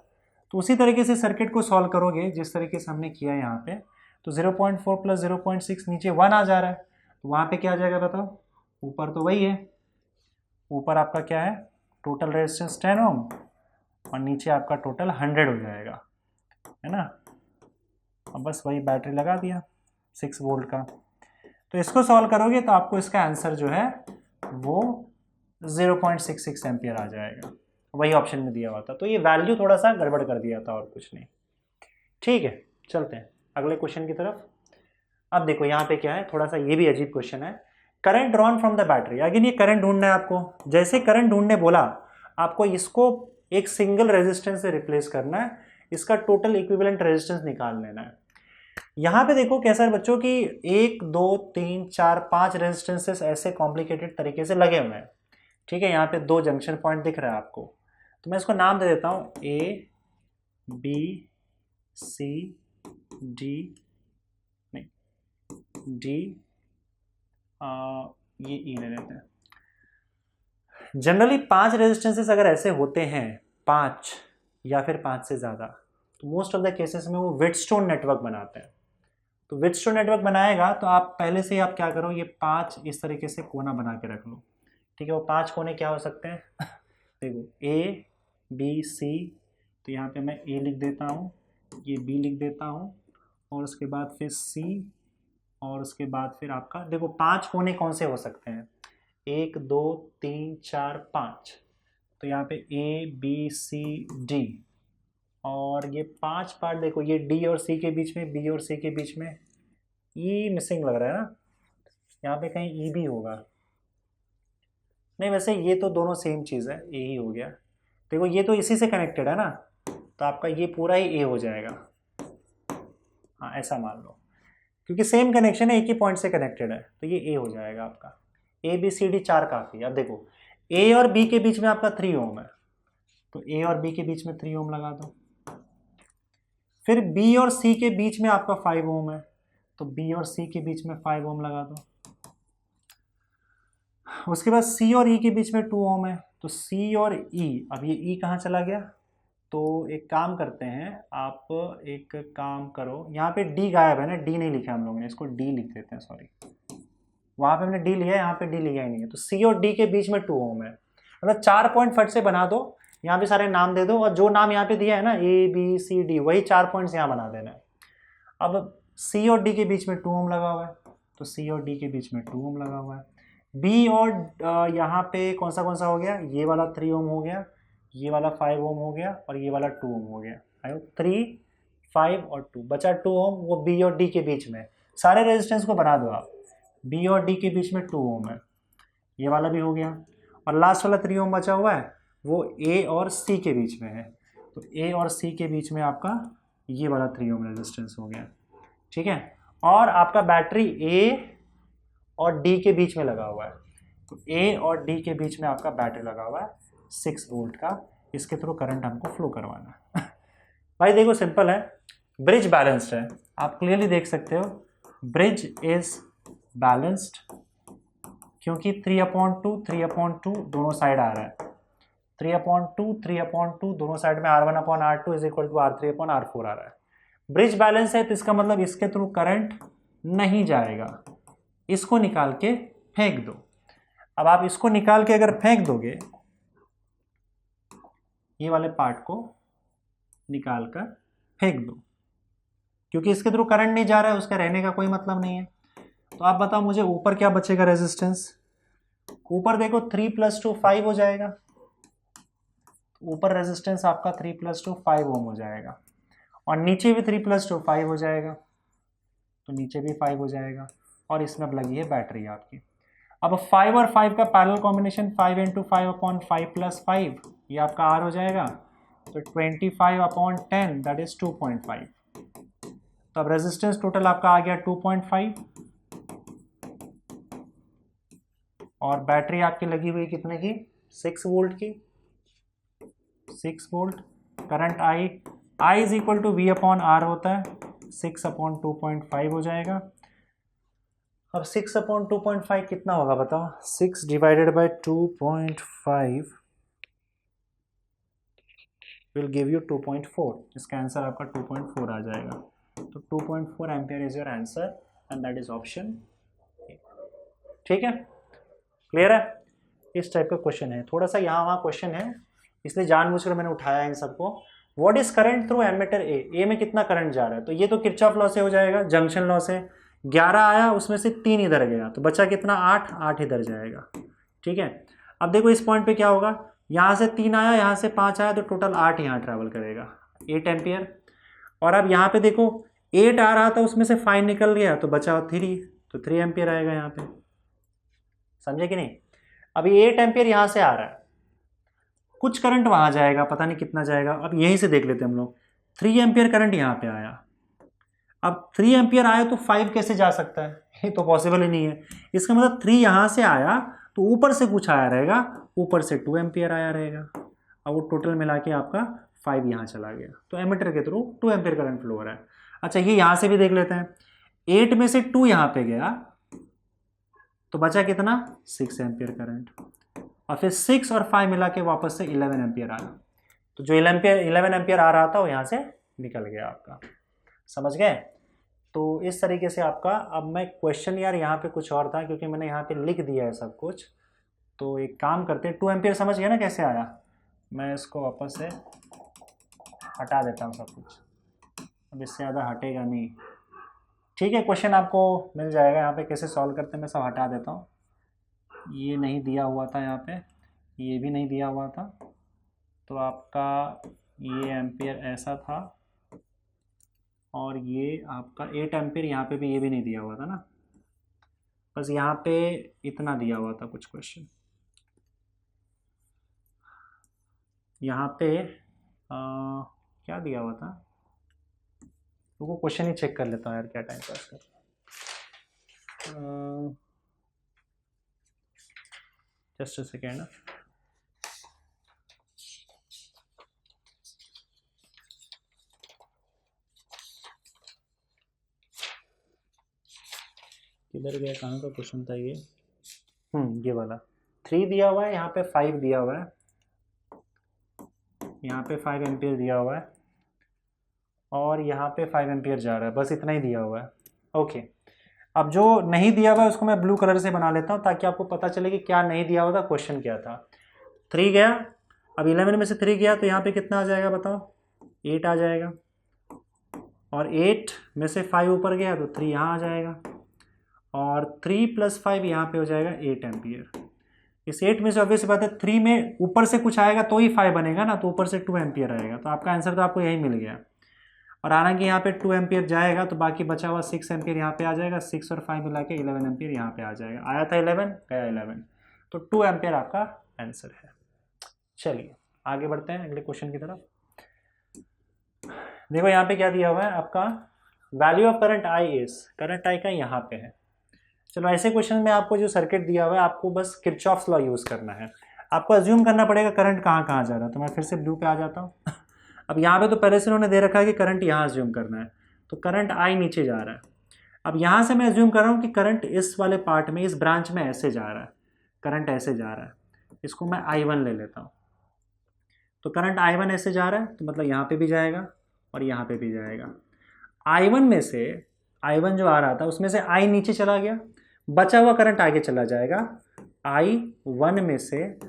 तो उसी तरीके से सर्किट को सॉल्व करोगे जिस तरीके से हमने किया यहाँ पे, तो 0.4 प्लस 0.6 नीचे 1 आ जा रहा है, तो वहाँ पे क्या आ जाएगा बताओ, ऊपर तो वही है, ऊपर आपका क्या है, टोटल रेजिस्टेंस 10 ओम और नीचे आपका टोटल 100 हो जाएगा, है ना। अब बस वही बैटरी लगा दिया 6 वोल्ट का। तो इसको सॉल्व करोगे तो आपको इसका आंसर जो है वो 0.66 एम्पियर आ जाएगा, वही ऑप्शन में दिया हुआ था। तो ये वैल्यू थोड़ा सा गड़बड़ कर दिया था और कुछ नहीं। ठीक है, चलते हैं अगले क्वेश्चन की तरफ। अब देखो यहाँ पे क्या है, थोड़ा सा ये भी अजीब क्वेश्चन है। Current drawn from the battery, again ये करंट ढूंढना है आपको। जैसे करंट ढूंढने बोला, आपको इसको एक सिंगल रेजिस्टेंस से रिप्लेस करना है, इसका टोटल इक्विवेलेंट रेजिस्टेंस निकाल लेना है। यहाँ पे देखो कैसा है बच्चों की 1 2 3 4 5 रेजिस्टेंसेस ऐसे कॉम्प्लिकेटेड तरीके से लगे हुए हैं। ठीक है, यहाँ पे 2 जंक्शन पॉइंट दिख रहा है आपको, तो मैं इसको नाम दे देता हूँ A B C D, नहीं D, ये E ले लेते हैं। जनरली 5 रेजिस्टेंसेस अगर ऐसे होते हैं, 5 या फिर 5 से ज़्यादा, तो मोस्ट ऑफ द केसेस में वो व्हीटस्टोन नेटवर्क बनाते हैं। तो व्हीटस्टोन नेटवर्क बनाएगा तो आप पहले से ही आप क्या करो, ये 5 इस तरीके से कोना बना के रख लो। ठीक है, वो 5 कोने क्या हो सकते हैं देखो A B C, तो यहाँ पे मैं A लिख देता हूँ, ये B लिख देता हूँ, और उसके बाद फिर C, और उसके बाद फिर आपका देखो 5 कोने कौन से हो सकते हैं, 1 2 3 4 5, तो यहाँ पे A B C D, और ये 5 पार्ट देखो, ये D और C के बीच में, B और C के बीच में E मिसिंग लग रहा है ना, यहाँ पे कहीं E भी होगा, नहीं वैसे ये तो दोनों सेम चीज़ है, ए ही हो गया। देखो ये तो इसी से कनेक्टेड है ना, तो आपका ये पूरा ही ए हो जाएगा, हाँ ऐसा मान लो, क्योंकि सेम कनेक्शन है, एक ही पॉइंट से कनेक्टेड है, तो ये ए हो जाएगा आपका। ए बी सी डी 4 काफ़ी। अब देखो ए और बी के बीच में आपका 3 ओम है, तो ए और बी के बीच में 3 ओम लगा दो। फिर बी और सी के बीच में आपका 5 ओम है, तो बी और सी के बीच में 5 ओम लगा दो। उसके बाद C और E के बीच में 2 ओम है, तो C और E, अब ये E कहाँ चला गया, तो एक काम करते हैं, आप एक काम करो, यहाँ पे D गायब है ना, D नहीं लिखा हम लोगों ने, इसको D लिख देते हैं, सॉरी, वहाँ पे हमने D लिया है, यहाँ पे D लिखा ही नहीं है। तो C और D के बीच में 2 ओम है, मतलब 4 पॉइंट फट से बना दो, यहाँ पे सारे नाम दे दो, और जो नाम यहाँ पे दिया है ना A B C D, वही 4 पॉइंट्स यहाँ बना देना है। अब C और D के बीच में 2 ओम लगा हुआ है, तो C और D के बीच में 2 ओम लगा हुआ है। बी और यहाँ पे कौन सा हो गया, ये वाला 3 ओम हो गया, ये वाला 5 ओम हो गया, और ये वाला 2 ओम हो गया। आयो 3 5 और 2 बचा 2 ओम, वो बी और डी के बीच में। सारे रेजिस्टेंस को बना दो आप, बी और डी के बीच में 2 ओम है, ये वाला भी हो गया, और लास्ट वाला 3 ओम बचा हुआ है, वो ए और सी के बीच में है, तो ए और सी के बीच में आपका ये वाला 3 ओम रेजिस्टेंस हो गया। ठीक है, और आपका बैटरी ए और डी के बीच में लगा हुआ है, तो ए और डी के बीच में आपका बैटरी लगा हुआ है 6 वोल्ट का, इसके थ्रू करंट हमको फ्लो करवाना है। भाई देखो सिंपल है, ब्रिज बैलेंस्ड है, आप क्लियरली देख सकते हो, ब्रिज इज बैलेंस्ड, क्योंकि 3/2 दोनों साइड आ रहा है, 3/2 दोनों साइड में R1/R2 is equal to R3/R4 आ रहा है। ब्रिज बैलेंस है, तो इसका मतलब इसके थ्रू करंट नहीं जाएगा, इसको निकाल के फेंक दो। अब आप इसको निकाल के अगर फेंक दोगे, ये वाले पार्ट को निकाल कर फेंक दो, क्योंकि इसके थ्रू करंट नहीं जा रहा है, उसका रहने का कोई मतलब नहीं है। तो आप बताओ मुझे ऊपर क्या बचेगा रेजिस्टेंस? ऊपर देखो 3 + 2 5 हो जाएगा, ऊपर रेजिस्टेंस आपका 3 + 2 5 ओम हो जाएगा, और नीचे भी 3 + 2 5 हो जाएगा, तो नीचे भी 5 हो जाएगा, और इसमें अब लगी है बैटरी आपकी। अब 5 और 5 का पैरेलल कॉम्बिनेशन 5 × 5/5 + 5, ये आपका R हो जाएगा, तो 25/10 दैट इज 2.5। तो अब रेजिस्टेंस टोटल आपका आ गया 2.5, और बैटरी आपकी लगी हुई कितने की? 6 वोल्ट की, 6 volt. Current I is equal to V/R होता है, 6/2.5 हो जाएगा। अब 6/2.5 कितना होगा बताओ? 6 / 2.5 विल गिव यू 2.4। इसका आंसर आपका 2.4 आ जाएगा। तो 2.4 ampere is your answer and that is option. ठीक है, क्लियर है? इस टाइप का क्वेश्चन है, थोड़ा सा यहाँ वहाँ क्वेश्चन है, इसलिए जानबूझकर मैंने उठाया इन सबको। What is current through ammeter A में कितना करंट जा रहा है? तो ये तो किरचॉफ लॉ से हो जाएगा, जंक्शन लॉ से। 11 आया, उसमें से 3 इधर गया, तो बचा कितना? 8 इधर जाएगा। ठीक है, अब देखो इस पॉइंट पे क्या होगा, यहाँ से 3 आया, यहाँ से 5 आया, तो टोटल 8 यहाँ ट्रैवल करेगा, 8 एम्पियर। और अब यहाँ पे देखो 8 आ रहा था, उसमें से 5 निकल गया, तो बचा 3, तो 3 एम्पियर आएगा यहाँ पे। समझे कि नहीं? अभी 8 एम्पियर यहाँ से आ रहा है, कुछ करंट वहाँ जाएगा, पता नहीं कितना जाएगा। अब यहीं से देख लेते हैं हम लोग, 3 एम्पियर करंट यहाँ पे आया। अब 3 एम्पियर आया तो 5 कैसे जा सकता है? ये तो पॉसिबल ही नहीं है। इसका मतलब 3 यहाँ से आया तो ऊपर से कुछ आया रहेगा, ऊपर से 2 एम्पियर आया रहेगा, अब वो टोटल मिला के आपका 5 यहाँ चला गया, तो एमीटर के थ्रू 2 एम्पियर करंट फ्लो हो रहा है। अच्छा, ये यहाँ से भी देख लेते हैं, 8 में से 2 यहाँ पे गया, तो बचा कितना? 6 एम्पियर करंट, और फिर 6 और 5 मिला के वापस से 11 एम्पियर आया, तो जो 11 एम्पियर आ रहा था वो यहाँ से निकल गया आपका। समझ गए? तो इस तरीके से आपका, अब मैं क्वेश्चन यार यहाँ पे कुछ और था, क्योंकि मैंने यहाँ पे लिख दिया है सब कुछ, तो एक काम करते हैं, 2 एम्पियर समझ गया ना कैसे आया? मैं इसको वापस से हटा देता हूँ सब कुछ, अब इससे ज़्यादा हटेगा नहीं। ठीक है, क्वेश्चन आपको मिल जाएगा यहाँ पे, कैसे सॉल्व करते हैं मैं सब हटा देता हूँ। ये नहीं दिया हुआ था यहाँ पे, ये भी नहीं दिया हुआ था, तो आपका ये एम्पियर ऐसा था, और ये आपका 8 एम्पियर यहाँ पे भी, ये भी नहीं दिया हुआ था ना, बस यहाँ पे इतना दिया हुआ था कुछ क्वेश्चन। यहाँ पे क्या दिया हुआ था, तो वो क्वेश्चन ही चेक कर लेता हूँ यार, क्या टाइम पास कर। Just a second. किधर गया, कहाँ का क्वेश्चन था ये? ये वाला 3 दिया हुआ है, यहाँ पे 5 दिया हुआ है, यहाँ पे 5 एम्पियर दिया हुआ है, और यहाँ पे 5 एम्पियर जा रहा है, बस इतना ही दिया हुआ है। ओके, अब जो नहीं दिया हुआ है उसको मैं ब्लू कलर से बना लेता हूँ, ताकि आपको पता चले कि क्या नहीं दिया हुआ था, क्वेश्चन क्या था। 3 गया, अब 11 में से 3 गया, तो यहाँ पे कितना आ जाएगा बताओ? 8 आ जाएगा, और 8 में से 5 ऊपर गया, तो 3 यहाँ आ जाएगा, और 3 + 5 यहाँ पे हो जाएगा 8 एम्पियर। इस 8 में से ऑब्वियस बात है, 3 में ऊपर से कुछ आएगा तो ही 5 बनेगा ना, तो ऊपर से 2 एम्पियर आएगा, तो आपका आंसर तो आपको यही मिल गया। और हालांकि यहाँ पे 2 एम्पियर जाएगा, तो बाकी बचा हुआ 6 एम्पियर यहाँ पे आ जाएगा, 6 और 5 मिला के 11 एम्पियर यहाँ पे आ जाएगा। आया था 11, गया 11, तो 2 एम्पियर आपका आंसर है। चलिए आगे बढ़ते हैं अगले क्वेश्चन की तरफ। देखो यहाँ पे क्या दिया हुआ है आपका, value of current I is, current I का यहाँ पे है। चलो ऐसे क्वेश्चन में आपको जो सर्किट दिया हुआ है, आपको बस किरचॉफ्स लॉ यूज करना है। आपको अज्यूम करना पड़ेगा करंट कहाँ कहाँ जा रहा है, तो मैं फिर से ब्लू पे आ जाता हूँ। अब यहाँ पे तो पहले से उन्होंने दे रखा है कि करंट यहाँ अज्यूम करना है, तो करंट आई नीचे जा रहा है। अब यहाँ से मैं अज्यूम कर रहा हूँ कि करंट इस वाले पार्ट में, इस ब्रांच में ऐसे जा रहा है, करंट ऐसे जा रहा है, इसको मैं I1 ले लेता हूँ। तो करंट I1 ऐसे जा रहा है, तो मतलब यहाँ पे भी जाएगा और यहाँ पे भी जाएगा। I1 में से, I1 जो आ रहा था उसमें से I नीचे चला गया, बचा हुआ करंट आगे चला जाएगा, I1 में से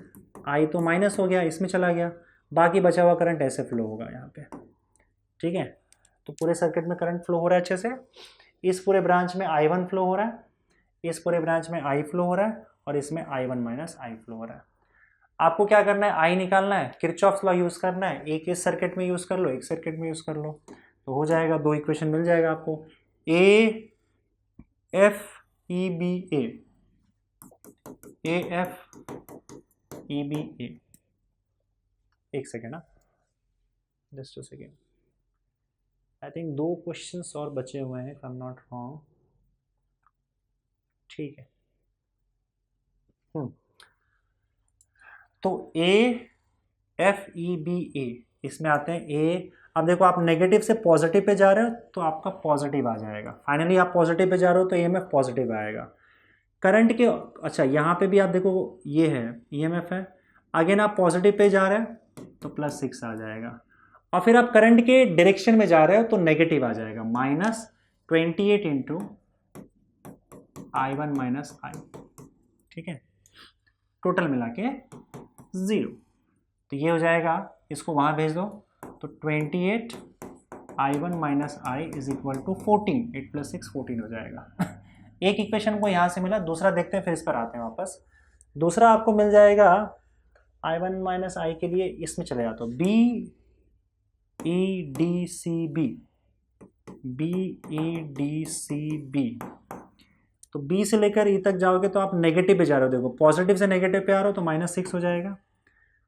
I तो माइनस हो गया, इसमें चला गया, बाकी बचा हुआ करंट ऐसे फ्लो होगा यहाँ पे, ठीक है। तो पूरे सर्किट में करंट फ्लो हो रहा है अच्छे से, इस पूरे ब्रांच में I1 फ्लो हो रहा है, इस पूरे ब्रांच में I फ्लो हो रहा है, और इसमें I1 माइनस I फ्लो हो रहा है। आपको क्या करना है, I निकालना है, किरचॉफ्स लॉ यूज़ करना है, एक इस सर्किट में यूज़ कर लो, एक सर्किट में यूज़ कर लो, तो हो जाएगा, दो इक्वेशन मिल जाएगा आपको, A F E B A F E B A. एक सेकेंड ना, just a second, I think दो क्वेश्चंस और बचे हुए हैं, if I am not wrong, ठीक है। तो ए एफ ई बी ए, इसमें आते हैं ए, अब देखो आप नेगेटिव से पॉजिटिव पे जा रहे हो तो आपका पॉजिटिव आ जाएगा, फाइनली आप पॉजिटिव पे जा रहे हो तो ईएमएफ पॉजिटिव आएगा। करंट के, अच्छा यहाँ पे भी आप देखो ये है ईएमएफ है, अगेन आप पॉजिटिव पे जा रहे हो तो +6 आ जाएगा, और फिर आप करंट के डायरेक्शन में जा रहे हो तो नेगेटिव आ जाएगा, -28 इंटू I1 माइनस I, ठीक है, टोटल मिला के 0। तो ये हो जाएगा, इसको वहाँ भेज दो, तो 28 I1 minus I is equal to 14, 8 + 6 14 हो जाएगा। एक इक्वेशन को यहाँ से मिला, दूसरा देखते हैं, फिर इस पर आते हैं वापस। दूसरा आपको मिल जाएगा I1 माइनस I के लिए, इसमें चले जाते हो, B E D C B, B E D C B, तो बी से लेकर ई तक जाओगे तो आप नेगेटिव पे जा रहे हो, देखो पॉजिटिव से नेगेटिव पे आ रहे हो तो -6 हो जाएगा,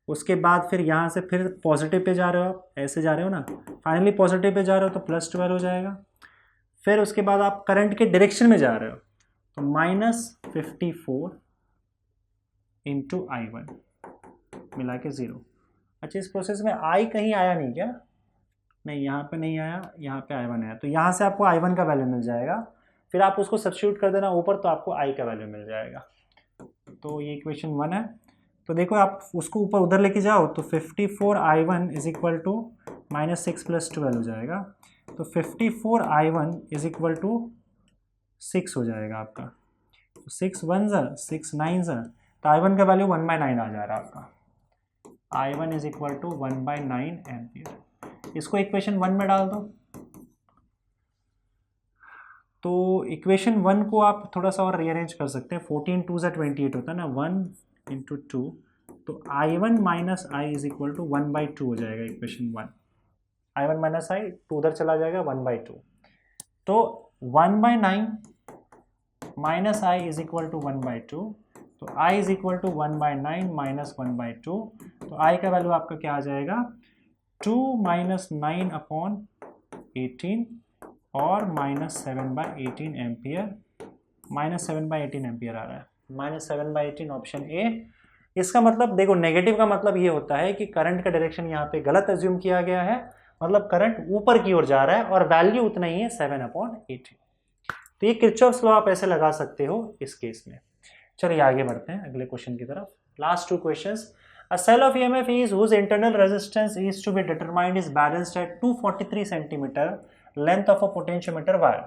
उसके बाद फिर यहाँ से फिर पॉजिटिव पे जा रहे हो, आप ऐसे जा रहे हो ना, फाइनली पॉजिटिव पे जा रहे हो तो +12 हो जाएगा, फिर उसके बाद आप करंट के डायरेक्शन में जा रहे हो तो -54 इंटू I1 मिला के 0। अच्छा, इस प्रोसेस में I कहीं आया नहीं क्या? नहीं, यहाँ पे नहीं आया, यहाँ पे I1 आया, तो यहाँ से आपको I1 का वैल्यू मिल जाएगा, फिर आप उसको सब्स्टिट्यूट कर देना ऊपर तो आपको I का वैल्यू मिल जाएगा। तो ये इक्वेशन 1 है। तो देखो आप उसको ऊपर उधर लेके जाओ तो 54 I1 इज इक्वल टू -6 + 12 हो जाएगा, तो 54 I1 इज इक्वल टू 6 हो जाएगा आपका, तो 6 1 6 9 तो I1 का वैल्यू 1/9 आ जा रहा है आपका, I1 is equal to 1/9 ampere. इसको इक्वेशन 1 में डाल दो, तो इक्वेशन 1 को आप थोड़ा सा और रीअरेंज कर सकते हैं, 14 2 28 होता है ना, 1 इंटू 2, तो I1 minus I is equal to 1/2 हो जाएगा इक्वेशन 1, I1 माइनस I 2 उधर चला जाएगा 1/2, तो 1/9 minus I is equal to 1/2, तो I is equal to 1/9 minus 1/2, तो I का वैल्यू आपका क्या आ जाएगा, 2 - 9/18 और -7/18 एम्पियर, -7/18 एम्पियर आ रहा है, -7/18 ऑप्शन ए। इसका मतलब देखो, नेगेटिव का मतलब ये होता है कि करंट का डायरेक्शन यहाँ पे गलत एज्यूम किया गया है, मतलब करंट ऊपर की ओर जा रहा है और वैल्यू उतना ही है 7/18। तो ये किरचॉफ्स लॉ आप ऐसे लगा सकते हो इस केस में। चलिए आगे बढ़ते हैं अगले क्वेश्चन की तरफ। Last 2 questions. A cell of EMF is whose internal resistance is to be determined is balanced at 243 centimeter length of a potentiometer wire.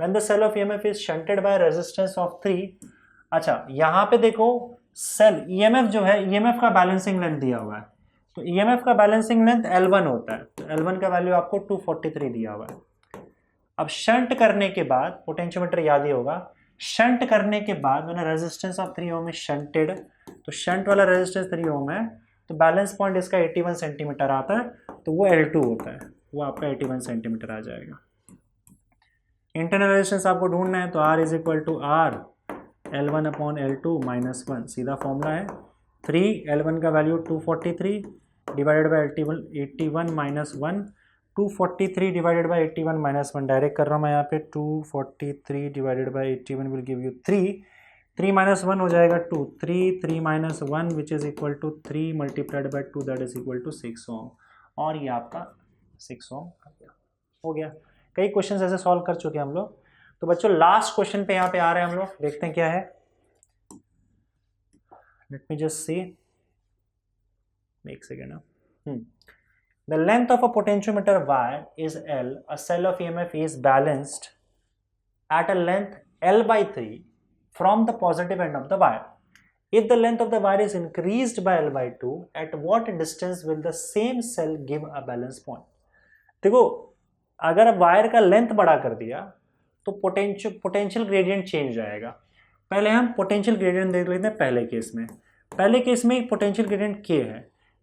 When the cell of EMF is shunted by a resistance of 3, अच्छा यहाँ पे देखो सेल EMF जो है, EMF का बैलेंसिंग लेंथ दिया हुआ है, तो EMF का बैलेंसिंग लेंथ L1 होता है, तो L1 का वैल्यू आपको 243 दिया हुआ है। अब शंट करने के बाद, पोटेंशियोमीटर याद ही होगा, शंट करने के बाद मैंने रेजिस्टेंस ऑफ 3 ओम में शंटेड, तो शंट वाला रेजिस्टेंस 3 ओम है, तो बैलेंस पॉइंट इसका 81 सेंटीमीटर आता है, तो वो L2 होता है, वो आपका 81 सेंटीमीटर आ जाएगा। इंटरनल रेजिस्टेंस आपको ढूंढना है, तो R is equal to R L1/L2 -1, सीधा फॉर्मूला है, 3 L1 का value 243 divided by 81 -1, 243 divided by 81 -1, direct कर रहा हूँ मैं यहाँ पे, 243 divided by 81 will give you 3, 3 - 1 हो जाएगा 2, 3 - 1 which is equal to 3 multiplied by 2 that is equal to 6 ohm, और ये आपका 6 ओम हो गया। कई क्वेश्चन ऐसे सॉल्व कर चुके हैं हम लोग। तो बच्चों लास्ट क्वेश्चन पे यहाँ पे आ रहे हैं हम लोग, देखते हैं क्या है। लेट मी जस्ट सी, एक सेकेंड ना। The length of a potentiometer wire is L. A cell of EMF is balanced at a length L/3 from the positive end of the wire. If the length of the wire is increased by L by 2, at what distance will the same cell give a balance point? देखो, अगर वायर का लेंथ बड़ा कर दिया तो पोटेंशियल ग्रेडियंट चेंज जाएगा. पहले हम पोटेंशियल ग्रेडियंट देख लेते हैं. पहले केस में पोटेंशियल ग्रेडियंट के है.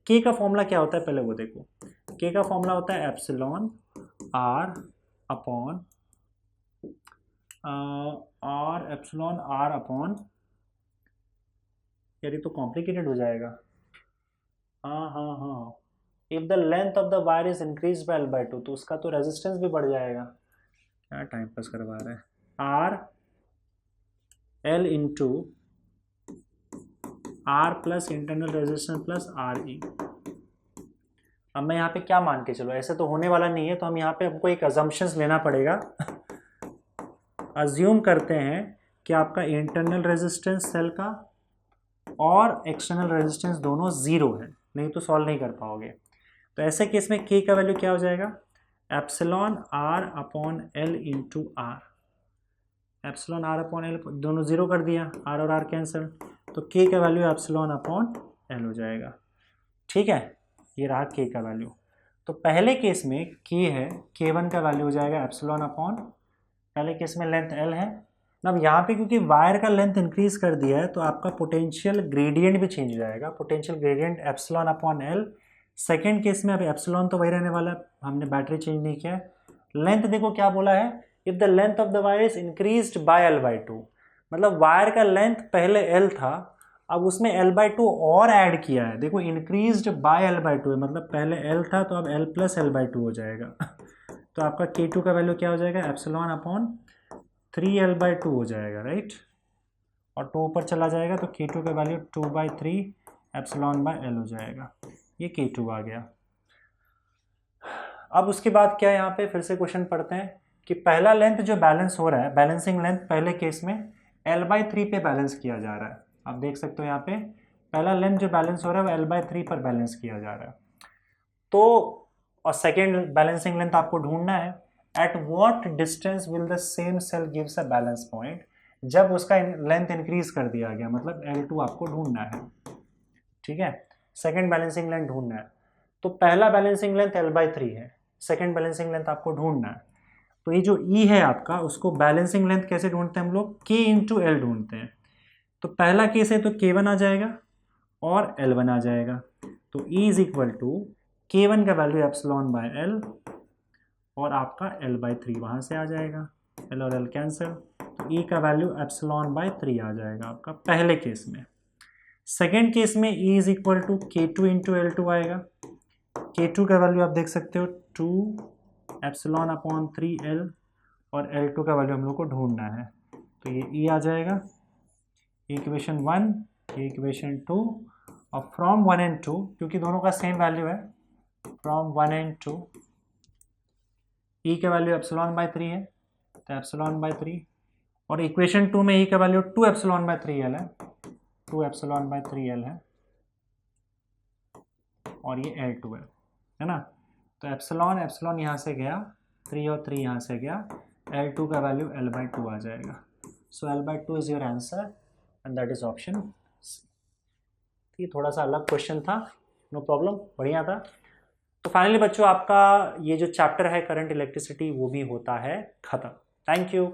के का फॉर्मूला क्या होता है पहले वो देखो. के का फॉर्मूला होता है एप्सिलॉन आर अपॉन यार ये तो कॉम्प्लिकेटेड हो जाएगा. हाँ if the length of the wire is increase by L by 2 तो उसका तो रेजिस्टेंस भी बढ़ जाएगा. क्या टाइम पास करवा रहा है. R L into R plus internal resistance plus R E. अब मैं यहाँ पे क्या मान के चलो, ऐसे तो होने वाला नहीं है, तो हम यहाँ पे हमको एक अजम्पशंस लेना पड़ेगा. अज्यूम करते हैं कि आपका इंटरनल रेजिस्टेंस सेल का और एक्सटर्नल रेजिस्टेंस दोनों जीरो है, नहीं तो सॉल्व नहीं कर पाओगे. तो ऐसे केस में के का वैल्यू क्या हो जाएगा, epsilon R upon L into R. Epsilon R upon L दोनों जीरो कर दिया, आर और आर कैंसिल, तो के का वैल्यू एप्सिलॉन अपॉन एल हो जाएगा. ठीक है, ये रहा के का वैल्यू. तो पहले केस में के है, K1 का वैल्यू हो जाएगा एप्सिलॉन अपॉन, पहले केस में लेंथ L है. अब यहाँ पे क्योंकि वायर का लेंथ इंक्रीज कर दिया है तो आपका पोटेंशियल ग्रेडियंट भी चेंज हो जाएगा. Potential gradient epsilon upon L. Second case में अब एप्सिलॉन तो वही रहने वाला है, हमने बैटरी चेंज नहीं किया है. लेंथ देखो क्या बोला है, if the length of the wire is increased by L by 2, मतलब वायर का लेंथ पहले L था, अब उसमें L by 2 और ऐड किया है. देखो इंक्रीज्ड बाय L by 2 है, मतलब पहले L था तो अब L प्लस L by 2 हो जाएगा. तो आपका K2 का वैल्यू क्या हो जाएगा, एप्सिलॉन अपॉन 3L by 2 हो जाएगा, राइट. और 2 ऊपर चला जाएगा तो K2 का वैल्यू 2/3 एप्सिलॉन बाय L हो जाएगा. ये K2 आ गया. अब उसके बाद क्या है, यहाँ पे फिर से क्वेश्चन पढ़ते हैं कि पहला लेंथ जो बैलेंस हो रहा है, बैलेंसिंग लेंथ पहले केस में L by 3 पे बैलेंस किया जा रहा है. आप देख सकते हो यहाँ पे पहला लेंथ जो बैलेंस हो रहा है वो L by 3 पर बैलेंस किया जा रहा है. तो और सेकेंड बैलेंसिंग लेंथ आपको ढूंढना है, at what distance will the same cell gives a balance point. जब उसका लेंथ इंक्रीज कर दिया गया, मतलब L2 आपको ढूंढना है. ठीक है, सेकेंड बैलेंसिंग लेंथ ढूंढना है. तो पहला बैलेंसिंग लेंथ L by 3 है, सेकेंड बैलेंसिंग लेंथ आपको ढूंढना है. तो ये जो E है आपका, उसको बैलेंसिंग लेंथ कैसे ढूंढते हैं हम लोग, K इंटू L ढूंढते हैं. तो पहला केस है तो K1 आ जाएगा और L1 आ जाएगा. तो E is equal to K1 का वैल्यू एप्सिलॉन बाय L और आपका L by 3 वहाँ से आ जाएगा, L और L कैंसिल, तो E का वैल्यू एप्सिलॉन बाय 3 आ जाएगा आपका पहले केस में. सेकेंड केस में E is equal to K2 into L2 आएगा. K2 का वैल्यू आप देख सकते हो 2 एप्सिलॉन अपॉन 3L और L2 का वैल्यू हम लोग को ढूंढना है. तो ये E आ जाएगा, इक्वेशन 1, ये इक्वेशन 2, और फ्रॉम 1 and 2 क्योंकि दोनों का सेम वैल्यू है, फ्रॉम 1 and 2 E का वैल्यू एप्सिलॉन बाय 3 है, तो एप्सिलॉन बाय 3, और इक्वेशन 2 में E का वैल्यू 2 एप्सिलॉन बाय 3L है, 2 एप्सिलॉन बाय 3L है, और ये L2 है ना. तो एप्सिलॉन एप्सिलॉन यहाँ से गया, 3 और 3 यहाँ से गया, L2 का वैल्यू L by 2 आ जाएगा. So L by 2 is your answer and that is option C. ये थोड़ा सा अलग क्वेश्चन था, नो प्रॉब्लम, बढ़िया था. तो फाइनली बच्चों आपका ये जो चैप्टर है करंट इलेक्ट्रिसिटी वो भी होता है खत्म. Thank you.